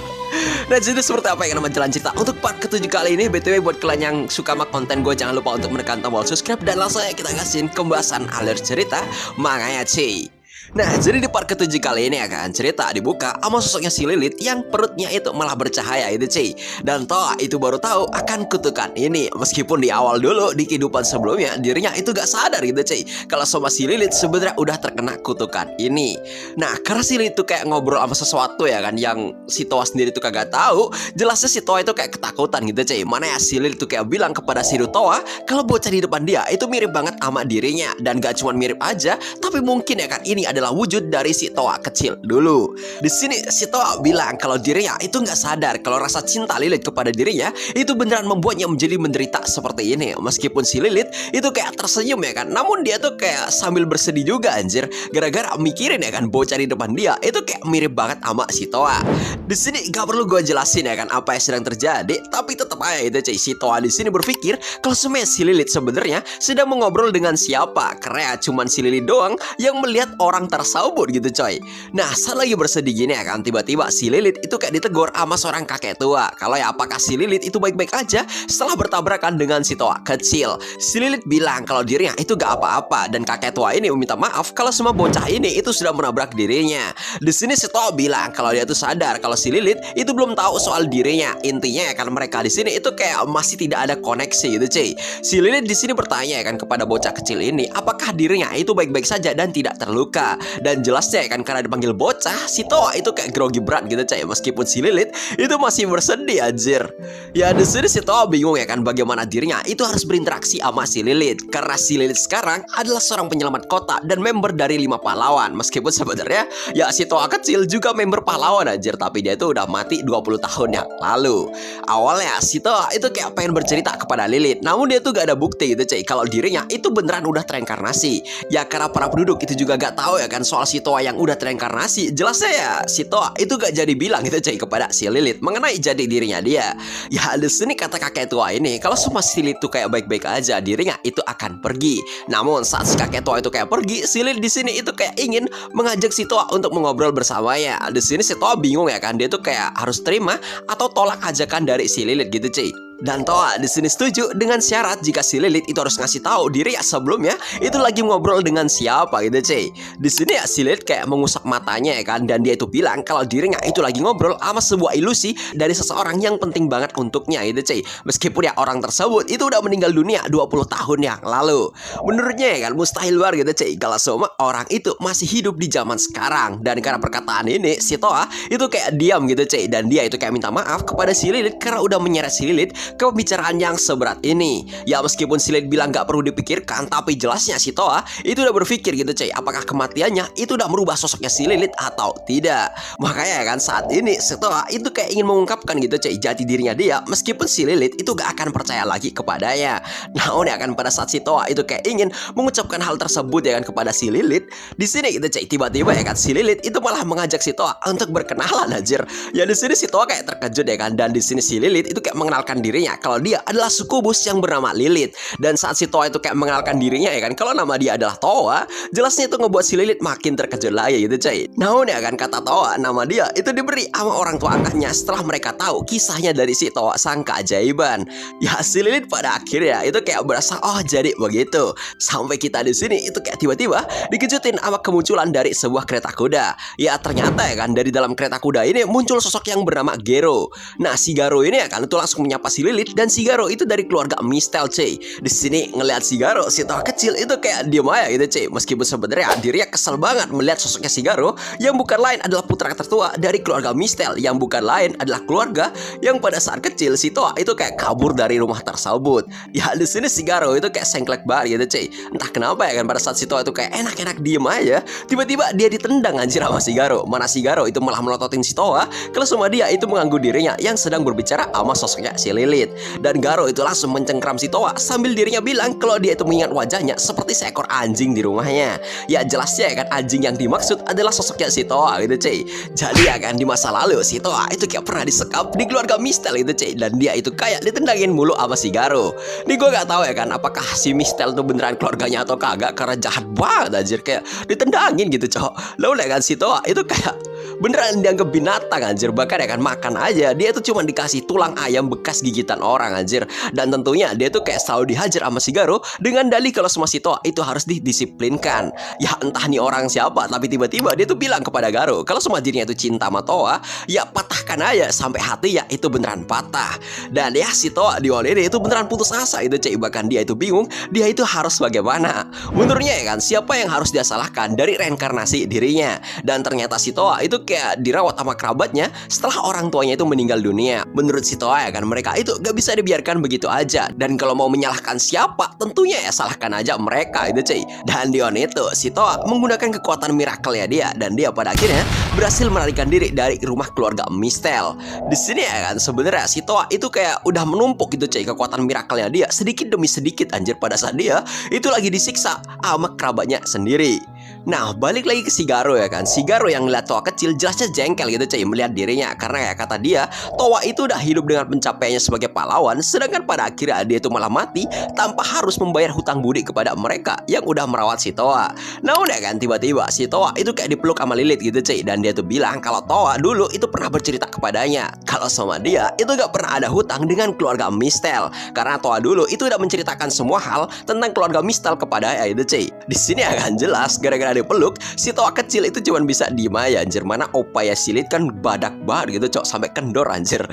Nah jadi seperti apa yang namanya jalan cerita untuk part ke-7 kali ini. BTW buat kalian yang suka sama konten gue, jangan lupa untuk menekan tombol subscribe. Dan langsung aja kita kasihin pembahasan alur cerita manganya cuy. Nah, jadi di part ke-7 kali ini ya kan, cerita dibuka sama sosoknya si Lilith yang perutnya itu malah bercahaya itu cuy. Dan Toa itu baru tahu akan kutukan ini. Meskipun di awal dulu di kehidupan sebelumnya dirinya itu gak sadar gitu cuy, kalau sama si Lilith sebenarnya udah terkena kutukan ini. Nah, karena si Lilith tuh kayak ngobrol sama sesuatu ya kan yang si Toa sendiri tuh kagak tahu. Jelasnya si Toa itu kayak ketakutan gitu cuy. Mana ya si Lilith tuh kayak bilang kepada si Toa kalau bocah di depan dia itu mirip banget sama dirinya. Dan gak cuma mirip aja, tapi mungkin ya kan ini adalah wujud dari si Toa kecil dulu. Di sini si Toa bilang kalau dirinya itu nggak sadar kalau rasa cinta Lilith kepada dirinya itu beneran membuatnya menjadi menderita seperti ini. Meskipun si Lilith itu kayak tersenyum ya kan, namun dia tuh kayak sambil bersedih juga anjir, gara-gara mikirin ya kan bocah di depan dia itu kayak mirip banget sama si Toa. Di sini gak perlu gue jelasin ya kan apa yang sedang terjadi, tapi tetap aja itu cuy, si Toa di sini berpikir kalau sebenarnya si Lilith sebenarnya sedang mengobrol dengan siapa, karena cuman si Lilith doang yang melihat orang tersebut gitu coy. Nah, saat lagi bersedih gini ya kan, tiba-tiba si Lilith itu kayak ditegur sama seorang kakek tua. Kalau ya apakah si Lilith itu baik-baik aja setelah bertabrakan dengan si Toa kecil. Si Lilith bilang kalau dirinya itu gak apa-apa, dan kakek tua ini meminta maaf kalau semua bocah ini itu sudah menabrak dirinya. Di sini si Toa bilang kalau dia tuh sadar kalau si Lilith itu belum tahu soal dirinya. Intinya ya kan mereka di sini itu kayak masih tidak ada koneksi gitu cuy. Si Lilith di sini bertanya ya kan kepada bocah kecil ini apakah dirinya itu baik-baik saja dan tidak terluka. Dan jelasnya ya kan karena dipanggil bocah, si Toa itu kayak grogi berat gitu coy. Meskipun si Lilith itu masih bersedih anjir. Ya di sini si Toa bingung ya kan bagaimana dirinya itu harus berinteraksi sama si Lilith, karena si Lilith sekarang adalah seorang penyelamat kota dan member dari 5 pahlawan. Meskipun sebenarnya ya si Toa kecil juga member pahlawan anjir, tapi dia itu udah mati 20 tahun yang lalu. Awalnya si Toa itu kayak pengen bercerita kepada Lilith, namun dia tuh gak ada bukti gitu cuy kalau dirinya itu beneran udah tereinkarnasi. Ya karena para penduduk itu juga gak tahu ya kan soal si Toa yang udah tereinkarnasi. Jelasnya ya si Toa itu gak jadi bilang gitu cuy kepada si Lilith mengenai jadi dirinya dia. Ya di sini kata kakek tua ini kalau semua si Lilith tuh kayak baik-baik aja, dirinya itu akan pergi. Namun saat si kakek tua itu kayak pergi, si Lilith di sini itu kayak ingin mengajak si Toa untuk mengobrol bersamanya. Di sini si Toa bingung ya kan, dia tuh kayak harus terima atau tolak ajakan dari si Lilith gitu cuy. Dan Toa di sini setuju dengan syarat jika si Lilith itu harus ngasih tahu diri ya sebelumnya itu lagi ngobrol dengan siapa gitu cuy. Di sini ya si Lilith kayak mengusap matanya ya kan, dan dia itu bilang kalau dirinya itu lagi ngobrol sama sebuah ilusi dari seseorang yang penting banget untuknya gitu cuy. Meskipun ya orang tersebut itu udah meninggal dunia 20 tahun yang lalu. Menurutnya ya kan mustahil banget gitu cuy kalau semua orang itu masih hidup di zaman sekarang. Dan karena perkataan ini si Toa itu kayak diam gitu cuy, dan dia itu kayak minta maaf kepada si Lilith karena udah menyeret si Lilith ke pembicaraan yang seberat ini. Ya meskipun si Lilith bilang gak perlu dipikirkan, tapi jelasnya si Toa itu udah berpikir gitu cuy, apakah kematiannya itu udah merubah sosoknya si Lilith atau tidak. Makanya kan saat ini si Toa itu kayak ingin mengungkapkan gitu cuy jati dirinya dia, meskipun si Lilith itu gak akan percaya lagi kepadanya. Namun ya kan pada saat si Toa itu kayak ingin mengucapkan hal tersebut ya kan kepada si Lilith, di sini gitu cuy tiba-tiba ya kan si Lilith itu malah mengajak si Toa untuk berkenalan anjir. Ya di sini si Toa kayak terkejut ya kan, dan di sini si Lilith itu kayak mengenalkan dirinya kalau dia adalah sukubus yang bernama Lilith. Dan saat si Toa itu kayak mengenalkan dirinya ya kan kalau nama dia adalah Toa, jelasnya itu ngebuat si Lilith makin terkejut lagi gitu cuy. Namun ya kan kata Toa, nama dia itu diberi sama orang tua angkatnya setelah mereka tahu kisahnya dari si Toa sang keajaiban. Ya si Lilith pada akhirnya itu kayak berasa oh jadi begitu. Sampai kita di sini itu kayak tiba-tiba dikejutin sama kemunculan dari sebuah kereta kuda. Ya ternyata ya kan dari dalam kereta kuda ini muncul sosok yang bernama Gero. Nah si Garo ini ya kan itu langsung menyapa si Lilith, dan si Garo itu dari keluarga Mistel cuy. Di sini ngelihat si Garo, si Toa kecil itu kayak diem aja gitu cuy. Meskipun sebenarnya dirinya kesel banget melihat sosoknya si Garo yang bukan lain adalah putra tertua dari keluarga Mistel, yang bukan lain adalah keluarga yang pada saat kecil si Toa itu kayak kabur dari rumah tersebut. Ya di sini si Garo itu kayak sengklek banget gitu cuy. Entah kenapa ya kan pada saat si Toa itu kayak enak-enak diem aja, tiba-tiba dia ditendang anjir sama si Garo. Mana si Garo itu malah melototin si Toa kalau semua dia itu mengganggu dirinya yang sedang berbicara sama sosoknya si Lilith. Dan Garo itu langsung mencengkram si Toa sambil dirinya bilang kalau dia itu mengingat wajahnya seperti seekor anjing di rumahnya. Ya jelasnya ya kan anjing yang dimaksud adalah sosoknya si Toa gitu cuy. Jadi ya kan di masa lalu si Toa itu kayak pernah disekap di keluarga Mistel gitu cuy, dan dia itu kayak ditendangin mulu sama si Garo. Nih gue gak tahu ya kan apakah si Mistel tuh beneran keluarganya atau kagak, karena jahat banget anjir kayak ditendangin gitu cowok. Lalu ya kan si Toa itu kayak beneran dianggap binatang anjir. Bahkan ya kan makan aja dia tuh cuma dikasih tulang ayam bekas gigitan orang anjir. Dan tentunya dia tuh kayak selalu dihajar sama si Garo dengan dalih kalau semua si Toa itu harus didisiplinkan. Ya entah nih orang siapa, tapi tiba-tiba dia tuh bilang kepada Garo kalau semua dirinya itu cinta sama Toa, ya patahkan aja sampai hati ya itu beneran patah. Dan ya si Toa di awal ini itu beneran putus asa itu cuy. Bahkan dia itu bingung dia itu harus bagaimana. Menurutnya ya kan siapa yang harus dia salahkan dari reinkarnasi dirinya. Dan ternyata si Toa itu kayak dirawat sama kerabatnya setelah orang tuanya itu meninggal dunia. Menurut si Toa ya kan mereka itu gak bisa dibiarkan begitu aja. Dan kalau mau menyalahkan siapa tentunya ya salahkan aja mereka itu cuy. Dan di on itu si Toa menggunakan kekuatan miracle ya dia. Dan dia pada akhirnya berhasil melarikan diri dari rumah keluarga Mistel. Di sini ya kan sebenarnya si Toa itu kayak udah menumpuk gitu cuy kekuatan miracle-nya dia sedikit demi sedikit anjir pada saat dia itu lagi disiksa sama kerabatnya sendiri. Nah balik lagi ke si Garo ya kan. Si Garo yang ngeliat Toa kecil jelasnya jengkel gitu cuy melihat dirinya. Karena ya kata dia Toa itu udah hidup dengan pencapaiannya sebagai pahlawan, sedangkan pada akhirnya dia itu malah mati tanpa harus membayar hutang budi kepada mereka yang udah merawat si Toa. Namun ya kan tiba-tiba si Toa itu kayak dipeluk sama Lilith gitu cuy. Dan dia tuh bilang kalau Toa dulu itu pernah bercerita kepadanya kalau sama dia itu gak pernah ada hutang dengan keluarga Mistel. Karena Toa dulu itu udah menceritakan semua hal tentang keluarga Mistel kepada ya itu cuy. Di sini akan jelas gara-gara dipeluk si Toa kecil itu cuma bisa diem aja anjir. Mana opaya si Lilith kan badak banget gitu cok sampai kendor anjir.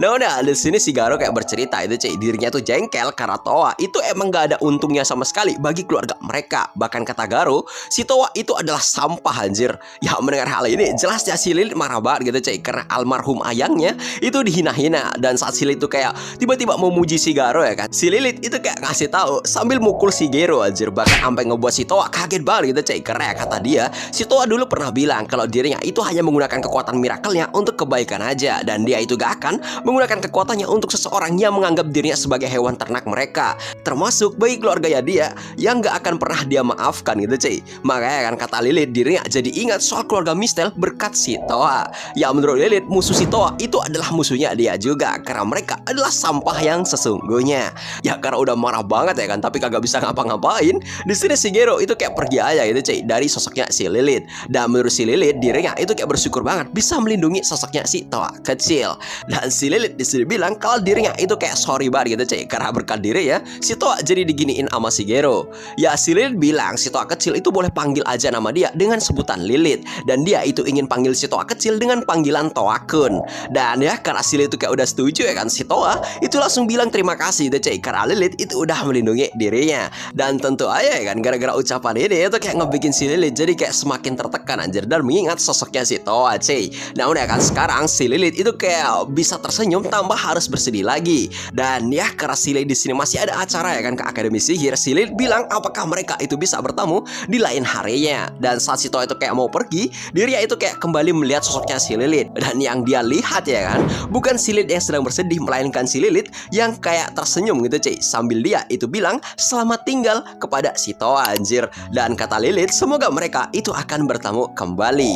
Nah udah di sini si Garo kayak bercerita itu cuy dirinya tuh jengkel karena Toa itu emang gak ada untungnya sama sekali bagi keluarga mereka. Bahkan kata Garo si Toa itu adalah sampah anjir. Ya mendengar hal ini jelasnya si Lilith marah banget gitu cuy karena almarhum ayangnya itu dihina-hina. Dan saat si Lilith itu kayak tiba-tiba mau muji si Garo ya kan, si Lilith itu kayak ngasih tahu sambil mukul si Garo anjir. Bahkan sampai ngebuat si Toa kaget banget gitu cuy karena ya kata dia si Toa dulu pernah bilang kalau dirinya itu hanya menggunakan kekuatan miracle-nya untuk kebaikan aja. Dan dia itu gak akan menggunakan kekuatannya untuk seseorang yang menganggap dirinya sebagai hewan ternak mereka, termasuk bagi keluarganya dia yang gak akan pernah dia maafkan gitu cuy. Makanya kan kata Lilith dirinya jadi ingat soal keluarga Mistel berkat si Toa. Ya menurut Lilith musuh si Toa itu adalah musuhnya dia juga karena mereka adalah sampah yang sesungguhnya. Ya karena udah marah banget ya kan tapi kagak bisa ngapa-ngapain. Di sini si Garo itu kayak pergi aja gitu cuy dari sosoknya si Lilith. Dan menurut si Lilith dirinya itu kayak bersyukur banget bisa melindungi sosoknya si Toa kecil. Dan si Lilith di sini bilang kalau dirinya itu kayak sorry banget gitu cuy karena berkat diri ya si Toa jadi diginiin sama si Garo. Ya si Lilith bilang si Toa kecil itu boleh panggil aja nama dia dengan sebutan Lilith. Dan dia itu ingin panggil si Toa kecil dengan panggilan Toa-kun. Dan ya karena si Lilith itu kayak udah setuju ya kan, si Toa itu langsung bilang terima kasih gitu cuy karena Lilith itu udah melindungi dirinya. Dan tentu aja ya kan gara-gara ucapan ini itu kayak ngebikin si Lilith jadi kayak semakin tertekan anjir dan mengingat sosoknya si Toa cuy. Nah udah kan sekarang si Lilith itu kayak bisa tersenyum tanpa harus bersedih lagi. Dan ya karena si Lilith di sini masih ada acara ya kan ke Akademi Sihir, si Lilith bilang apakah mereka itu bisa bertemu di lain harinya. Dan saat si Toa itu kayak mau pergi, dirinya itu kayak kembali melihat sosoknya si Lilith. Dan yang dia lihat ya kan bukan si Lilith yang sedang bersedih, melainkan si Lilith yang kayak tersenyum gitu cuy sambil dia itu bilang selamat tinggal kepada si Toa anjir. Dan kata Lilith semoga mereka itu akan bertemu kembali.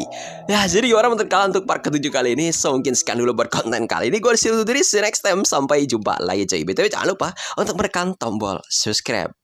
Ya jadi gimana menurut kalian untuk part ke-7 kali ini? So mungkin sekian dulu buat konten kali ini. Gue disitu diri, see you next time, sampai jumpa lagi cuy. BTW jangan lupa untuk menekan tombol subscribe.